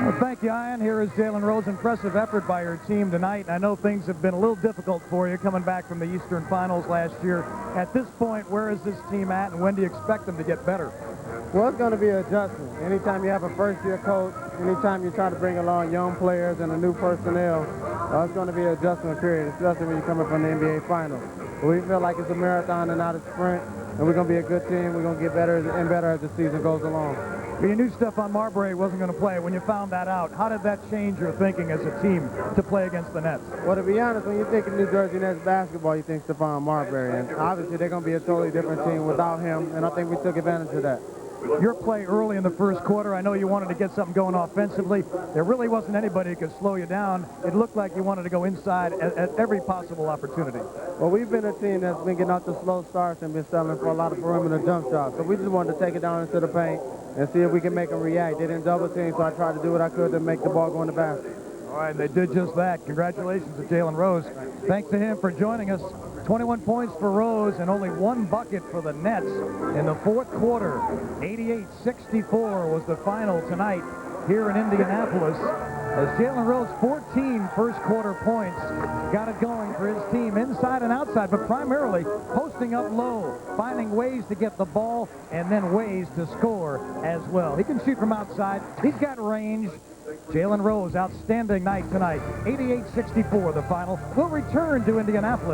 Well, thank you, Ian. Here is Jalen Rose. Impressive effort by your team tonight. I know things have been a little difficult for you coming back from the Eastern Finals last year. At this point, where is this team at, and when do you expect them to get better? Well, it's going to be an adjustment. Anytime you have a first-year coach, anytime you try to bring along young players and a new personnel, it's going to be an adjustment period, especially when you're coming from the NBA Finals. But we feel like it's a marathon and not a sprint, and we're going to be a good team. We're going to get better and better as the season goes along. You knew Stephon Marbury wasn't going to play. When you found that out, how did that change your thinking as a team to play against the Nets? Well, to be honest, when you think of New Jersey Nets basketball, you think Stephon Marbury. And obviously, they're going to be a totally different team without him, and I think we took advantage of that. Your play early in the first quarter, I know you wanted to get something going offensively. There really wasn't anybody who could slow you down. It looked like you wanted to go inside at every possible opportunity. Well, we've been a team that's been getting out the slow starts and been settling for a lot of perimeter jump shots. So we just wanted to take it down into the paint and see if we can make them react. They didn't double team, so I tried to do what I could to make the ball go in the basket. All right, they did just that. Congratulations to Jalen Rose. Thanks to him for joining us. 21 points for Rose and only 1 bucket for the Nets in the fourth quarter. 88-64 was the final tonight here in Indianapolis as Jalen Rose, 14 first quarter points, got it going for his team inside and outside, but primarily posting up low, finding ways to get the ball and then ways to score as well. He can shoot from outside. He's got range. Jalen Rose, outstanding night tonight. 88-64 the final. We'll return to Indianapolis